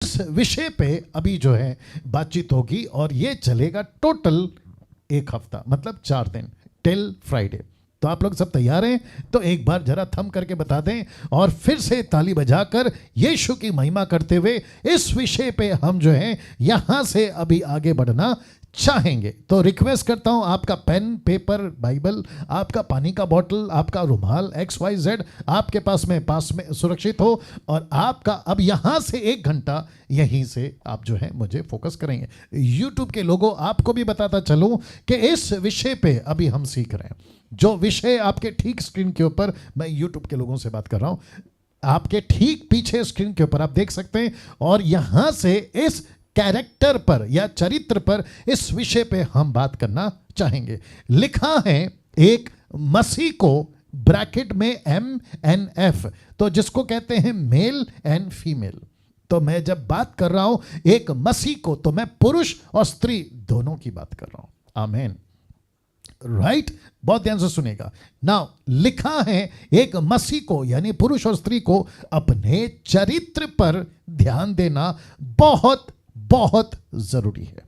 इस विषय पे अभी जो है बातचीत होगी और ये चलेगा टोटल 1 हफ्ता, मतलब 4 दिन, टिल फ्राइडे। तो आप लोग सब तैयार हैं? तो एक बार जरा थम करके बता दें और फिर से ताली बजाकर यीशु की महिमा करते हुए इस विषय पे हम जो है यहां से अभी आगे बढ़ना चाहेंगे। तो रिक्वेस्ट करता हूं, आपका पेन, पेपर, बाइबल, आपका पानी का बोतल, आपका रुमाल XYZ आपके पास में सुरक्षित हो और आपका अब यहां से 1 घंटा यहीं से आप जो है मुझे फोकस करेंगे। यूट्यूब के लोगों, आपको भी बताता चलूं कि इस विषय पे अभी हम सीख रहे हैं। जो विषय आपके ठीक स्क्रीन के ऊपर, मैं यूट्यूब के लोगों से बात कर रहा हूं, आपके ठीक पीछे स्क्रीन के ऊपर आप देख सकते हैं और यहां से इस कैरेक्टर पर या चरित्र पर इस विषय पे हम बात करना चाहेंगे। लिखा है एक मसीह को ब्रैकेट में MNF, तो जिसको कहते हैं मेल एंड फीमेल। तो मैं जब बात कर रहा हूं एक मसीह को, तो मैं पुरुष और स्त्री दोनों की बात कर रहा हूं। आमीन, राइट? बहुत ध्यान से सुनेगा। नाउ लिखा है एक मसीह को यानी पुरुष और स्त्री को अपने चरित्र पर ध्यान देना बहुत बहुत जरूरी है।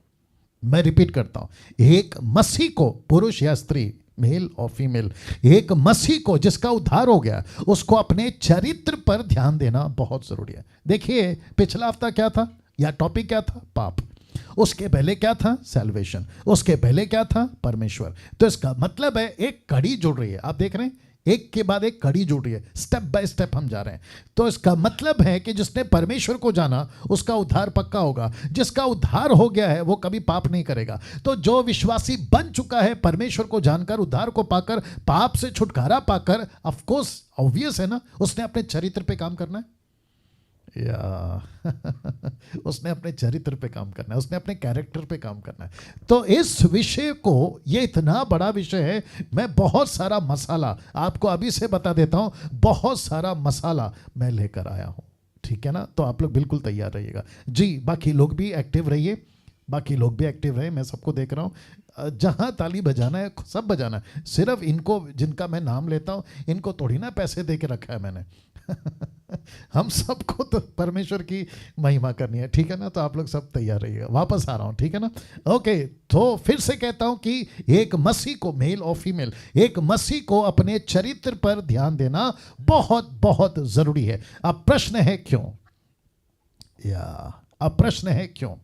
मैं रिपीट करता हूं, एक मसीह को, पुरुष या स्त्री, मेल और फीमेल, एक मसीह को जिसका उद्धार हो गया, उसको अपने चरित्र पर ध्यान देना बहुत जरूरी है। देखिए पिछला हफ्ता क्या था या टॉपिक क्या था? पाप। उसके पहले क्या था? सैल्वेशन। उसके पहले क्या था? परमेश्वर। तो इसका मतलब है एक कड़ी जुड़ रही है। आप देख रहे हैं एक के बाद एक कड़ी जुड़ रही है, स्टेप बाय स्टेप हम जा रहे हैं। तो इसका मतलब है कि जिसने परमेश्वर को जाना उसका उद्धार पक्का होगा। जिसका उद्धार हो गया है वो कभी पाप नहीं करेगा। तो जो विश्वासी बन चुका है परमेश्वर को जानकर, उद्धार को पाकर, पाप से छुटकारा पाकर, ऑफ कोर्स ऑब्वियस है ना, उसने अपने चरित्र पे काम करना है या उसने अपने चरित्र पे काम करना है, उसने अपने कैरेक्टर पे काम करना है। तो इस विषय को, ये इतना बड़ा विषय है, मैं बहुत सारा मसाला आपको अभी से बता देता हूं, बहुत सारा मसाला मैं लेकर आया हूं, ठीक है ना? तो आप लोग बिल्कुल तैयार रहिएगा जी। बाकी लोग भी एक्टिव रहिए, बाकी लोग भी एक्टिव रहे, मैं सबको देख रहा हूं। जहां ताली बजाना है सब बजाना है, सिर्फ इनको जिनका मैं नाम लेता हूं इनको थोड़ी ना पैसे दे के रखा है मैंने हम सबको तो परमेश्वर की महिमा करनी है, ठीक है ना? तो आप लोग सब तैयार रहिएगा, वापस आ रहा हूं, ठीक है ना? ओके, तो फिर से कहता हूं कि एक मसीह को, मेल और फीमेल, एक मसीह को अपने चरित्र पर ध्यान देना बहुत बहुत जरूरी है। अब प्रश्न है क्यों, अब प्रश्न है क्यों?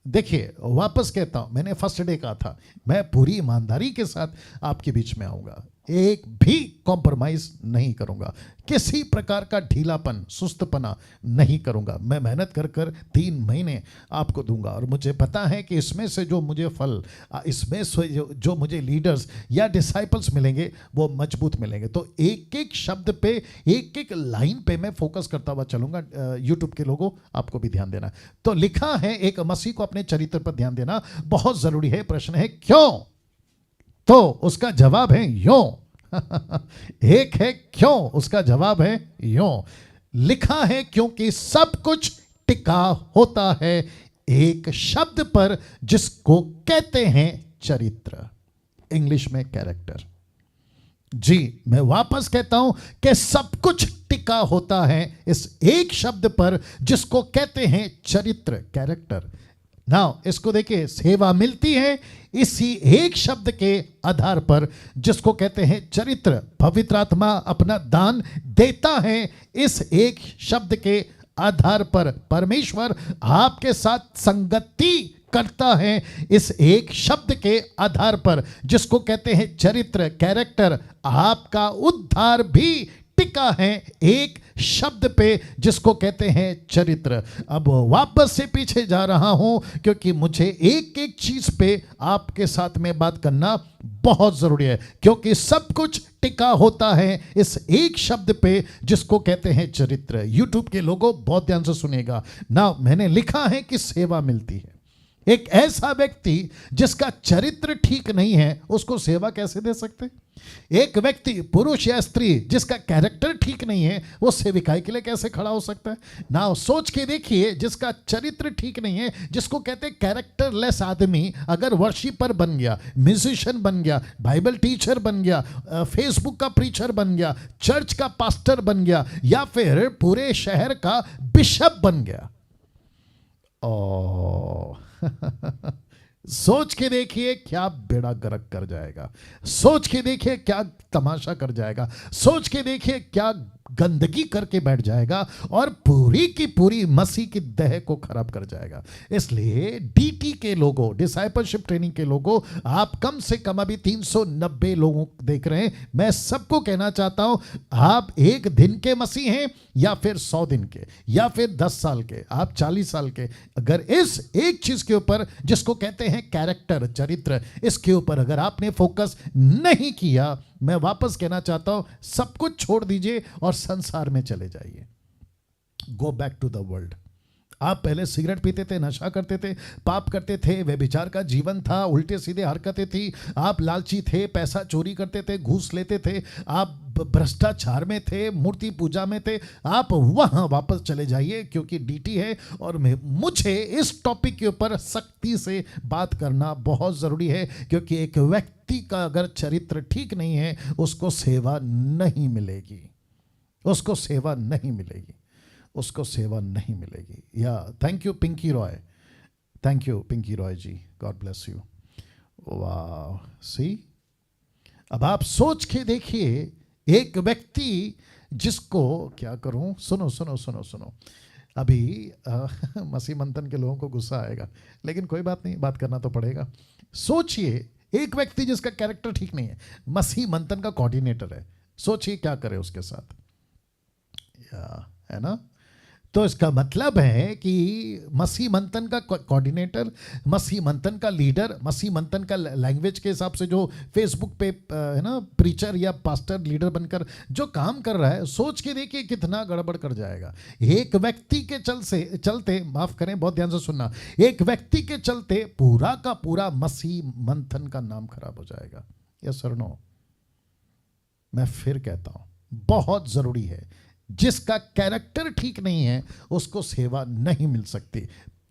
देखिए वापस कहता हूं, मैंने फर्स्ट डे कहा था मैं पूरी ईमानदारी के साथ आपके बीच में आऊंगा, एक भी कॉम्प्रोमाइज नहीं करूंगा, किसी प्रकार का ढीलापन, सुस्तपना नहीं करूंगा। मैं मेहनत कर कर 3 महीने आपको दूंगा और मुझे पता है कि इसमें से जो मुझे फल, इसमें से जो मुझे लीडर्स या डिसाइपल्स मिलेंगे वो मजबूत मिलेंगे। तो एक एक शब्द पे, एक एक लाइन पे मैं फोकस करता हुआ चलूंगा। यूट्यूब के लोगों आपको भी ध्यान देना। तो लिखा है एक मसीह को अपने चरित्र पर ध्यान देना बहुत जरूरी है। प्रश्न है क्यों? तो उसका जवाब है यूं एक है क्यों, उसका जवाब है यूं। लिखा है क्योंकि सब कुछ टिका होता है एक शब्द पर जिसको कहते हैं चरित्र, इंग्लिश में कैरेक्टर। जी मैं वापस कहता हूं कि सब कुछ टिका होता है इस एक शब्द पर जिसको कहते हैं चरित्र, कैरेक्टर। नाउ इसको देखिए, सेवा मिलती है इसी एक शब्द के आधार पर जिसको कहते हैं चरित्र। पवित्र आत्मा अपना दान देता है इस एक शब्द के आधार पर। परमेश्वर आपके साथ संगति करता है इस एक शब्द के आधार पर जिसको कहते हैं चरित्र, कैरेक्टर। आपका उद्धार भी टिका है एक शब्द पे जिसको कहते हैं चरित्र। अब वापस से पीछे जा रहा हूं क्योंकि मुझे एक एक चीज पे आपके साथ में बात करना बहुत जरूरी है, क्योंकि सब कुछ टिका होता है इस एक शब्द पे जिसको कहते हैं चरित्र। यूट्यूब के लोगों बहुत ध्यान से सुनिएगा ना, मैंने लिखा है कि सेवा मिलती है। एक ऐसा व्यक्ति जिसका चरित्र ठीक नहीं है उसको सेवा कैसे दे सकते? एक व्यक्ति, पुरुष या स्त्री, जिसका कैरेक्टर ठीक नहीं है वो सेविकाई के लिए कैसे खड़ा हो सकता है? ना सोच के देखिए, जिसका चरित्र ठीक नहीं है, जिसको कहते हैं कैरेक्टरलेस आदमी, अगर वर्शिपर बन गया, म्यूजिशियन बन गया, बाइबल टीचर बन गया, फेसबुक का प्रीचर बन गया, चर्च का पास्टर बन गया, या फिर पूरे शहर का बिशप बन गया, ओ सोच के देखिए क्या बेड़ा गर्क कर जाएगा, सोच के देखिए क्या तमाशा कर जाएगा, सोच के देखिए क्या गंदगी करके बैठ जाएगा और पूरी की पूरी मसीह की देह को खराब कर जाएगा। इसलिए डीटी के लोगों, डिसाइपलशिप ट्रेनिंग के लोगों, आप कम से कम अभी 390 लोगों देख रहे हैं। मैं सबको कहना चाहता हूं, आप एक दिन के मसीह हैं या फिर 100 दिन के या फिर 10 साल के, आप 40 साल के, अगर इस एक चीज के ऊपर जिसको कहते हैं कैरेक्टर, चरित्र, इसके ऊपर अगर आपने फोकस नहीं किया, मैं वापस कहना चाहता हूं सब कुछ छोड़ दीजिए और संसार में चले जाइए। Go back to the world. आप पहले सिगरेट पीते थे, नशा करते थे, पाप करते थे, व्यभिचार का जीवन था, उल्टे सीधे हरकतें थी, आप लालची थे, पैसा चोरी करते थे, घूस लेते थे, आप भ्रष्टाचार में थे, मूर्ति पूजा में थे, आप वहां वापस चले जाइए, क्योंकि डीटी है और मुझे इस टॉपिक के ऊपर सख्ती से बात करना बहुत जरूरी है, क्योंकि एक व्यक्ति का अगर चरित्र ठीक नहीं है, उसको सेवा नहीं मिलेगी, उसको सेवा नहीं मिलेगी, उसको सेवा नहीं मिलेगी। या thank you Pinky Roy, thank you Pinky Roy ji, God bless you. वाह, सी, अब आप सोच के देखिए एक व्यक्ति जिसको, क्या करूं, सुनो सुनो सुनो सुनो, अभी मसीह मंथन के लोगों को गुस्सा आएगा, लेकिन कोई बात नहीं, बात करना तो पड़ेगा। सोचिए एक व्यक्ति जिसका कैरेक्टर ठीक नहीं है, मसीह मंथन का कोऑर्डिनेटर है, सोचिए क्या करे उसके साथ, है ना। तो इसका मतलब है कि मसीह मंथन का कोऑर्डिनेटर, मसीह मंथन का लीडर, मसीह मंथन का लैंग्वेज के हिसाब से जो फेसबुक पे है ना प्रीचर या पास्टर लीडर बनकर जो काम कर रहा है, सोच के देखिए कितना गड़बड़ कर जाएगा। एक व्यक्ति के चलते, माफ करें, बहुत ध्यान से सुनना, एक व्यक्ति के चलते पूरा का पूरा मसीह मंथन का नाम खराब हो जाएगा। यस और नो? मैं फिर कहता हूं, बहुत जरूरी है, जिसका कैरेक्टर ठीक नहीं है उसको सेवा नहीं मिल सकती।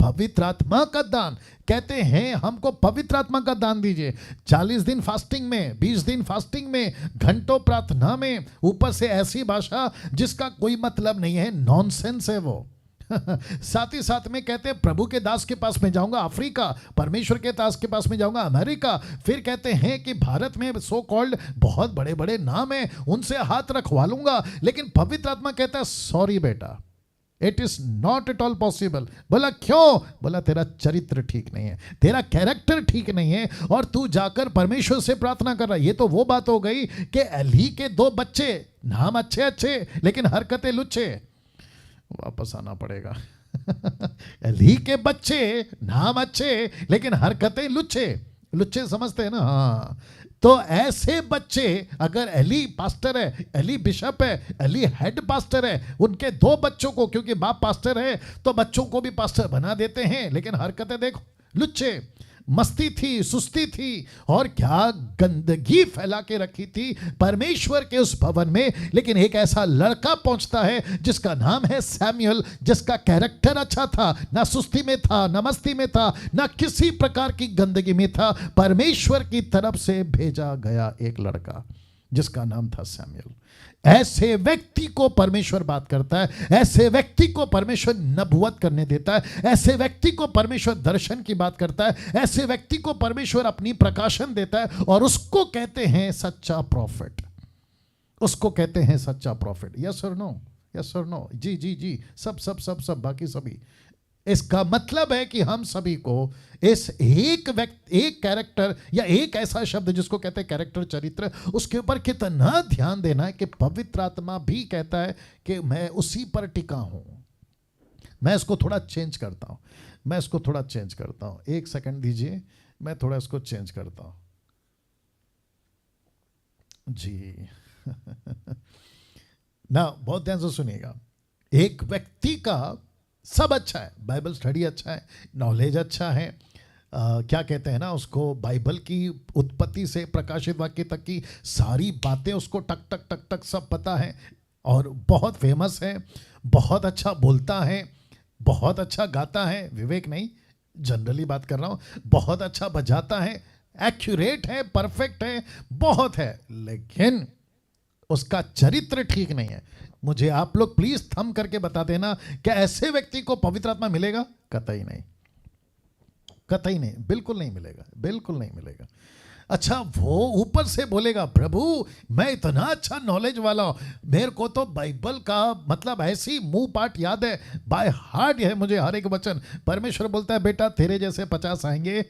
पवित्र आत्मा का दान, कहते हैं हमको पवित्र आत्मा का दान दीजिए, 40 दिन फास्टिंग में, 20 दिन फास्टिंग में, घंटों प्रार्थना में, ऊपर से ऐसी भाषा जिसका कोई मतलब नहीं है, नॉनसेंस है वो। साथ ही साथ में कहते हैं प्रभु के दास के पास में जाऊंगा अफ्रीका, परमेश्वर के दास के पास में जाऊंगा अमेरिका, फिर कहते हैं कि भारत में सो कॉल्ड बहुत बड़े बड़े नाम हैं, उनसे हाथ रखवा लूंगा, लेकिन पवित्र आत्मा कहता है सॉरी बेटा, it is not at all possible. बोला क्यों? बोला तेरा चरित्र ठीक नहीं है, तेरा कैरेक्टर ठीक नहीं है, और तू जाकर परमेश्वर से प्रार्थना कर रहा है। ये तो वो बात हो गई कि एली के 2 बच्चे, नाम अच्छे अच्छे लेकिन हरकतें लुच्चे, वापस आना पड़ेगा। एली के बच्चे, नाम अच्छे लेकिन हरकतें लुच्चे, लुच्चे समझते हैं ना? हाँ, तो ऐसे बच्चे, अगर एली पास्टर है, एली बिशप है, एली हेड पास्टर है, उनके 2 बच्चों को, क्योंकि बाप पास्टर है तो बच्चों को भी पास्टर बना देते हैं, लेकिन हरकतें देखो लुच्चे, मस्ती थी, सुस्ती थी, और क्या गंदगी फैला के रखी थी परमेश्वर के उस भवन में। लेकिन एक ऐसा लड़का पहुंचता है जिसका नाम है सैमुअल, जिसका कैरेक्टर अच्छा था, ना सुस्ती में था, ना मस्ती में था, ना किसी प्रकार की गंदगी में था, परमेश्वर की तरफ से भेजा गया एक लड़का जिसका नाम था सैमुअल। ऐसे व्यक्ति को परमेश्वर बात करता है, ऐसे व्यक्ति को परमेश्वर नबुवत करने देता है, ऐसे व्यक्ति को परमेश्वर दर्शन की बात करता है, ऐसे व्यक्ति को परमेश्वर अपनी प्रकाशन देता है, और उसको कहते हैं सच्चा प्रॉफिट, उसको कहते हैं सच्चा प्रॉफिट। यस और नो? यस और नो? जी जी जी, सब सब सब सब, बाकी सभी। इसका मतलब है कि हम सभी को इस एक व्यक्ति, एक कैरेक्टर या एक ऐसा शब्द जिसको कहते हैं कैरेक्टर, चरित्र, उसके ऊपर कितना ध्यान देना है कि पवित्र आत्मा भी कहता है कि मैं उसी पर टिका हूं। मैं इसको थोड़ा चेंज करता हूं, मैं इसको थोड़ा चेंज करता हूं, 1 सेकंड दीजिए, मैं थोड़ा इसको चेंज करता हूं जी। ना, बहुत ध्यान से सुनिएगा। एक व्यक्ति का सब अच्छा है, बाइबल स्टडी अच्छा है, नॉलेज अच्छा है, क्या कहते हैं ना उसको, बाइबल की उत्पत्ति से प्रकाशित वाक्य तक की सारी बातें उसको टक टक टक टक सब पता है, और बहुत फेमस है, बहुत अच्छा बोलता है, बहुत अच्छा गाता है, विवेक नहीं, जनरली बात कर रहा हूँ, बहुत अच्छा बजाता है, एक्यूरेट है, परफेक्ट है, बहुत है, लेकिन उसका चरित्र ठीक नहीं है। मुझे आप लोग प्लीज थम करके बता देना, क्या ऐसे व्यक्ति को पवित्र आत्मा मिलेगा? कतई नहीं, कतई नहीं, बिल्कुल नहीं मिलेगा, बिल्कुल नहीं मिलेगा। अच्छा, वो ऊपर से बोलेगा प्रभु मैं इतना अच्छा नॉलेज वाला हूं, मेरे को तो बाइबल का मतलब ऐसी मुंह पाठ याद है, बाय हार्ट है मुझे हर एक वचन। परमेश्वर बोलता है बेटा तेरे जैसे 50 आएंगे,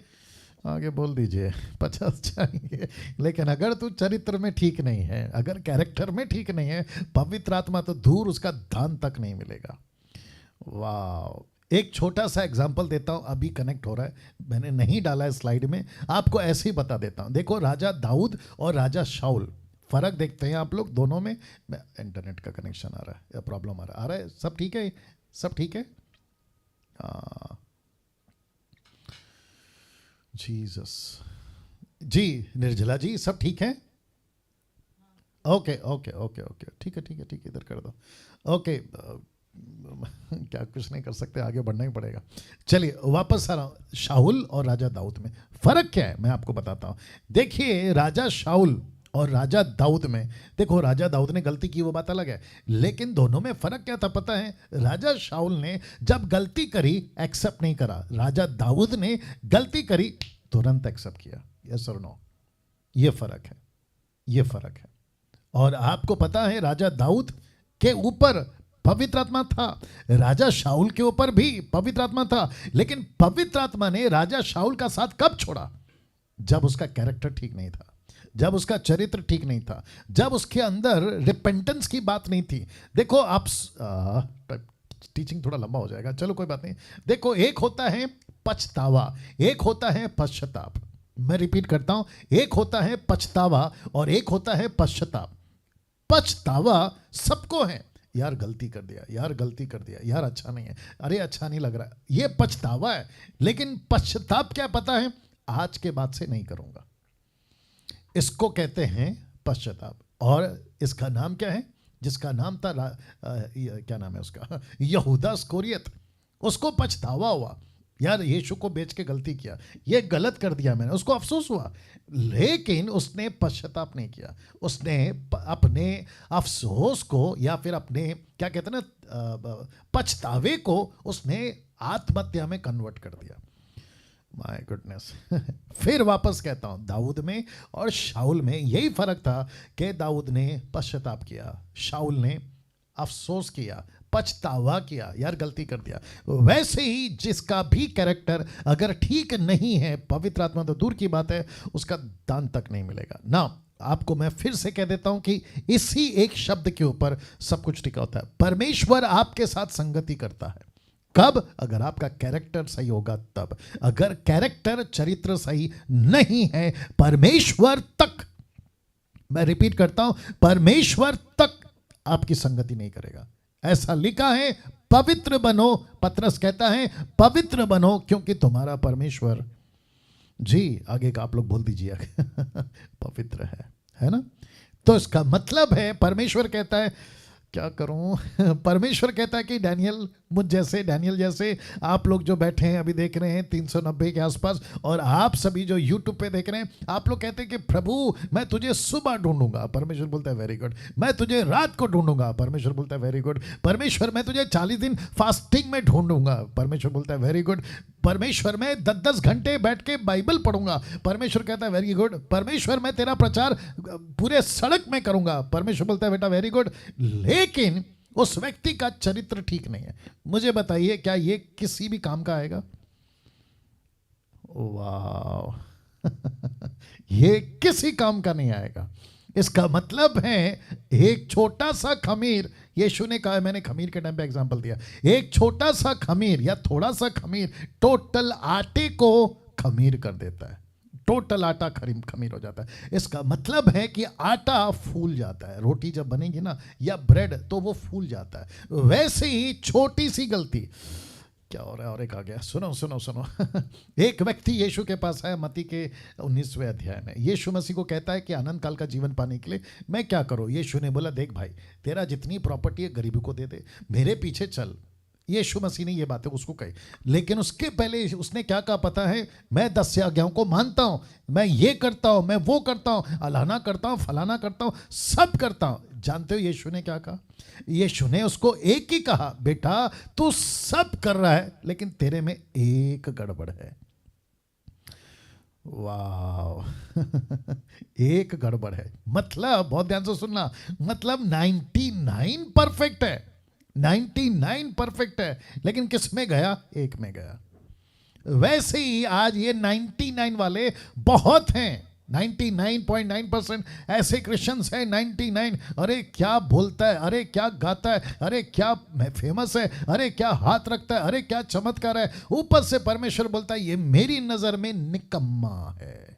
आगे बोल दीजिए 50 जाएंगे, लेकिन अगर तू चरित्र में ठीक नहीं है, अगर कैरेक्टर में ठीक नहीं है, पवित्र आत्मा तो दूर, उसका दान तक नहीं मिलेगा। वाह, एक छोटा सा एग्जांपल देता हूं, अभी कनेक्ट हो रहा है, मैंने नहीं डाला है स्लाइड में, आपको ऐसे ही बता देता हूं। देखो राजा दाऊद और राजा शाऊल, फर्क देखते हैं आप लोग दोनों में। इंटरनेट का कनेक्शन आ रहा है या प्रॉब्लम आ रहा है? सब ठीक है, सब ठीक है। जीसस जी, निर्जला जी सब ठीक है? ओके ओके ओके ओके, ठीक है ठीक है ठीक है, इधर कर दो। ओके, क्या कुछ नहीं कर सकते, आगे बढ़ना ही पड़ेगा। चलिए वापस आ रहा हूं, शाऊल और राजा दाऊद में फर्क क्या है मैं आपको बताता हूं। देखिए राजा शाऊल और राजा दाऊद में, देखो राजा दाऊद ने गलती की वो बात अलग है, लेकिन दोनों में फर्क क्या था पता है? राजा शाऊल ने जब गलती करी एक्सेप्ट नहीं करा, राजा दाऊद ने गलती करी तुरंत एक्सेप्ट किया। यस और नो, ये फर्क है, ये फर्क है। और आपको पता है राजा दाऊद के ऊपर पवित्र आत्मा था, राजा शाऊल के ऊपर भी पवित्र आत्मा था, लेकिन पवित्र आत्मा ने राजा शाऊल का साथ कब छोड़ा? जब उसका कैरेक्टर ठीक नहीं था, जब उसका चरित्र ठीक नहीं था, जब उसके अंदर रिपेंटेंस की बात नहीं थी। देखो आप, टीचिंग थोड़ा लंबा हो जाएगा, चलो कोई बात नहीं। देखो एक होता है पछतावा, एक होता है पश्चाताप। मैं रिपीट करता हूं, एक होता है पछतावा और एक होता है पश्चाताप। पछतावा सबको है, यार गलती कर दिया, यार गलती कर दिया, यार अच्छा नहीं है, अरे अच्छा नहीं लग रहा, ये पछतावा है। लेकिन पश्चाताप क्या पता है? आज के बाद से नहीं करूंगा, इसको कहते हैं पश्चाताप। और इसका नाम क्या है? जिसका नाम था क्या नाम है उसका, यहूदा इस्करियोत, उसको पछतावा हुआ, यार यीशु को बेच के गलती किया, ये गलत कर दिया मैंने, उसको अफसोस हुआ, लेकिन उसने पश्चाताप नहीं किया। उसने अपने अफसोस को या फिर अपने क्या कहते हैं ना पछतावे को उसने आत्महत्या में कन्वर्ट कर दिया। My goodness. फिर वापस कहता हूं, दाऊद में और शाऊल में यही फर्क था कि दाऊद ने पश्चाताप किया, शाऊल ने अफसोस किया, पछतावा किया, यार गलती कर दिया। वैसे ही जिसका भी कैरेक्टर अगर ठीक नहीं है, पवित्र आत्मा तो दूर की बात है, उसका दान तक नहीं मिलेगा ना। आपको मैं फिर से कह देता हूं कि इसी एक शब्द के ऊपर सब कुछ टिका होता है। परमेश्वर आपके साथ संगति करता है कब? अगर आपका कैरेक्टर सही होगा तब। अगर कैरेक्टर चरित्र सही नहीं है, परमेश्वर तक, मैं रिपीट करता हूं, परमेश्वर तक आपकी संगति नहीं करेगा। ऐसा लिखा है, पवित्र बनो, पतरस कहता है पवित्र बनो क्योंकि तुम्हारा परमेश्वर, जी आगे का आप लोग बोल दीजिए पवित्र है ना। तो इसका मतलब है परमेश्वर कहता है, क्या करूं परमेश्वर कहता है कि डैनियल, मुझ जैसे, डैनियल जैसे आप लोग जो बैठे हैं अभी देख रहे हैं 390 के आसपास, और आप सभी जो यूट्यूब पे देख रहे हैं, आप लोग कहते हैं कि प्रभु मैं तुझे सुबह ढूंढूंगा, परमेश्वर बोलता है वेरी गुड। मैं तुझे रात को ढूंढूंगा, परमेश्वर बोलता है वेरी गुड। परमेश्वर मैं तुझे 40 दिन फास्टिंग में ढूंढूंगा, परमेश्वर बोलता है वेरी गुड। परमेश्वर मैं 10-10 घंटे बैठ के बाइबल पढ़ूंगा, परमेश्वर कहता है वेरी गुड। परमेश्वर मैं तेरा प्रचार पूरे सड़क में करूंगा, परमेश्वर बोलता है बेटा वेरी गुड। लेकिन उस व्यक्ति का चरित्र ठीक नहीं है, मुझे बताइए क्या ये किसी भी काम का आएगा? वाह ये किसी काम का नहीं आएगा। इसका मतलब है एक छोटा सा खमीर, यीशु ने कहा, मैंने खमीर के टाइम पे एग्जांपल दिया, एक छोटा सा खमीर या थोड़ा सा खमीर टोटल आटे को खमीर कर देता है, टोटल आटा खमीर हो जाता है। इसका मतलब है कि आटा फूल जाता है, रोटी जब बनेगी ना या ब्रेड तो वो फूल जाता है। वैसे ही छोटी सी गलती, क्या हो रहा है और एक आ गया, सुनो सुनो सुनो एक व्यक्ति यीशु के पास आया, मत्ती के 19वें अध्याय में। यीशु मसीह को कहता है कि आनंद काल का जीवन पाने के लिए मैं क्या करूं? यीशु ने बोला देख भाई, तेरा जितनी प्रॉपर्टी है गरीबों को दे दे, मेरे पीछे चल, यीशु मसीह ने ये बातें उसको कही, लेकिन उसके पहले उसने क्या कहा पता है? मैं 10 आज्ञाओं को मानता हूं, मैं ये करता हूं, मैं वो करता हूं, अलाना करता हूं, फलाना करता हूं, सब करता हूं। जानते हो यीशु ने क्या कहा? यीशु ने उसको एक ही कहा, बेटा तू सब कर रहा है लेकिन तेरे में एक गड़बड़ है। वाह एक गड़बड़ है, मतलब बहुत ध्यान से सुनना, मतलब 99 परफेक्ट है, 99 परफेक्ट है, लेकिन किस में गया? एक में गया। वैसे ही आज ये 99 वाले बहुत हैं, 99.9% ऐसे क्रिश्चियंस हैं 99। अरे क्या बोलता है, अरे क्या गाता है, अरे क्या फेमस है, अरे क्या हाथ रखता है, अरे क्या चमत्कार है, ऊपर से परमेश्वर बोलता है ये मेरी नजर में निकम्मा है,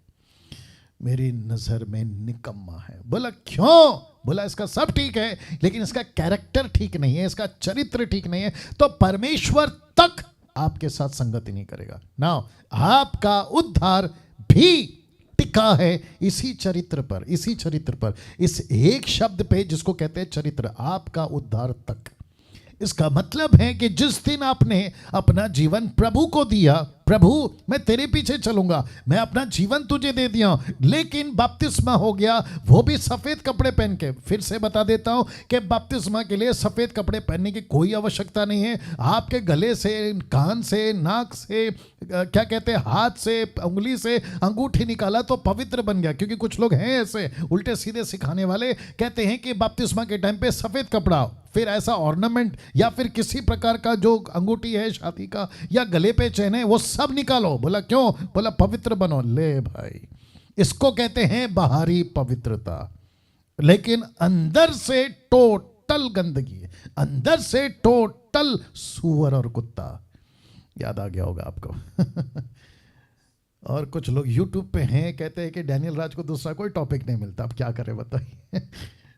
मेरी नजर में निकम्मा है। बोला क्यों? बोला इसका सब ठीक है लेकिन इसका कैरेक्टर ठीक नहीं है, इसका चरित्र ठीक नहीं है, तो परमेश्वर तक आपके साथ संगति नहीं करेगा ना। आपका उद्धार भी टिका है इसी चरित्र पर, इसी चरित्र पर, इस एक शब्द पे जिसको कहते हैं चरित्र, आपका उद्धार तक। इसका मतलब है कि जिस दिन आपने अपना जीवन प्रभु को दिया, प्रभु मैं तेरे पीछे चलूंगा, मैं अपना जीवन तुझे दे दिया, लेकिन बपतिस्मा हो गया, वो भी सफेद कपड़े पहन के। फिर से बता देता हूं कि बपतिस्मा के लिए सफेद कपड़े पहनने की कोई आवश्यकता नहीं है। आपके गले से, कान से, नाक से, क्या कहते हैं, हाथ से, उंगली से अंगूठी निकाला तो पवित्र बन गया। क्योंकि कुछ लोग हैं ऐसे उल्टे सीधे सिखाने वाले, कहते हैं कि बपतिस्मा के टाइम पे सफेद कपड़ा, फिर ऐसा ऑर्नामेंट या फिर किसी प्रकार का जो अंगूठी है शादी का या गले पे चेन है वो सब निकालो। बोला क्यों? बोला पवित्र बनो। ले भाई, इसको कहते हैं बाहरी पवित्रता, लेकिन अंदर से टोटल गंदगी है, अंदर से टोटल सुअर और कुत्ता। याद आ गया होगा आपको और कुछ लोग YouTube पे हैं, कहते हैं कि डैनियल राज को दूसरा कोई टॉपिक नहीं मिलता, अब क्या करें बताइए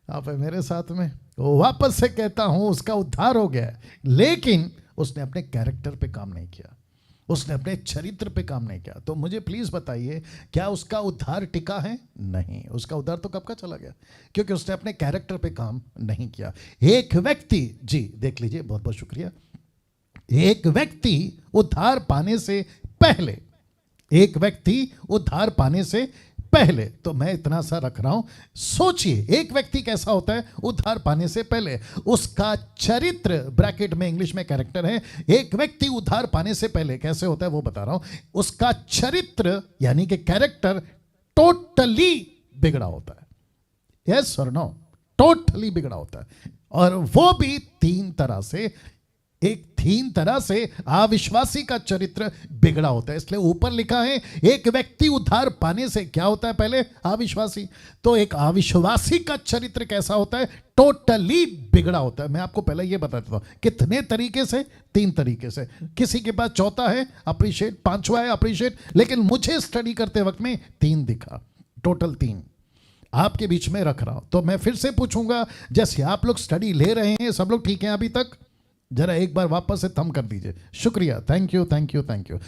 आप है मेरे साथ में। तो वापस से कहता हूं उसका उद्धार हो गया, लेकिन उसने अपने कैरेक्टर पे काम नहीं किया, उसने अपने चरित्र पे काम नहीं किया। तो मुझे प्लीज बताइए, क्या उसका उद्धार टिका है? नहीं, उसका उद्धार तो कब का चला गया, क्योंकि उसने अपने कैरेक्टर पे काम नहीं किया। एक व्यक्ति, जी देख लीजिए, बहुत बहुत शुक्रिया, एक व्यक्ति उद्धार पाने से पहले, एक व्यक्ति उद्धार पाने से पहले, तो मैं इतना सा रख रहा हूं, सोचिए एक व्यक्ति कैसा होता है उद्धार पाने से पहले, उसका चरित्र, ब्रैकेट में इंग्लिश में कैरेक्टर है, एक व्यक्ति उद्धार पाने से पहले कैसे होता है वो बता रहा हूं। उसका चरित्र यानी कि कैरेक्टर टोटली बिगड़ा होता है। यस और नो? टोटली बिगड़ा होता है, और वो भी तीन तरह से। तीन तरह से अविश्वासी का चरित्र बिगड़ा होता है, इसलिए ऊपर लिखा है एक व्यक्ति उद्धार पाने से क्या होता है पहले? अविश्वासी। तो एक अविश्वासी का चरित्र कैसा होता है? टोटली बिगड़ा होता है। मैं आपको पहले ये बता देता हूं कितने तरीके से, 3 तरीके से। किसी के पास चौथा है अप्रिशिएट, 5वां है अप्रिशिएट, लेकिन मुझे स्टडी करते वक्त में 3 दिखा, टोटल 3 आपके बीच में रख रहा हूं। तो मैं फिर से पूछूंगा, जैसे आप लोग स्टडी ले रहे हैं, सब लोग ठीक हैं अभी तक? जरा एक बार वापस से थम कर दीजिए, शुक्रिया, thank you thank you thank you.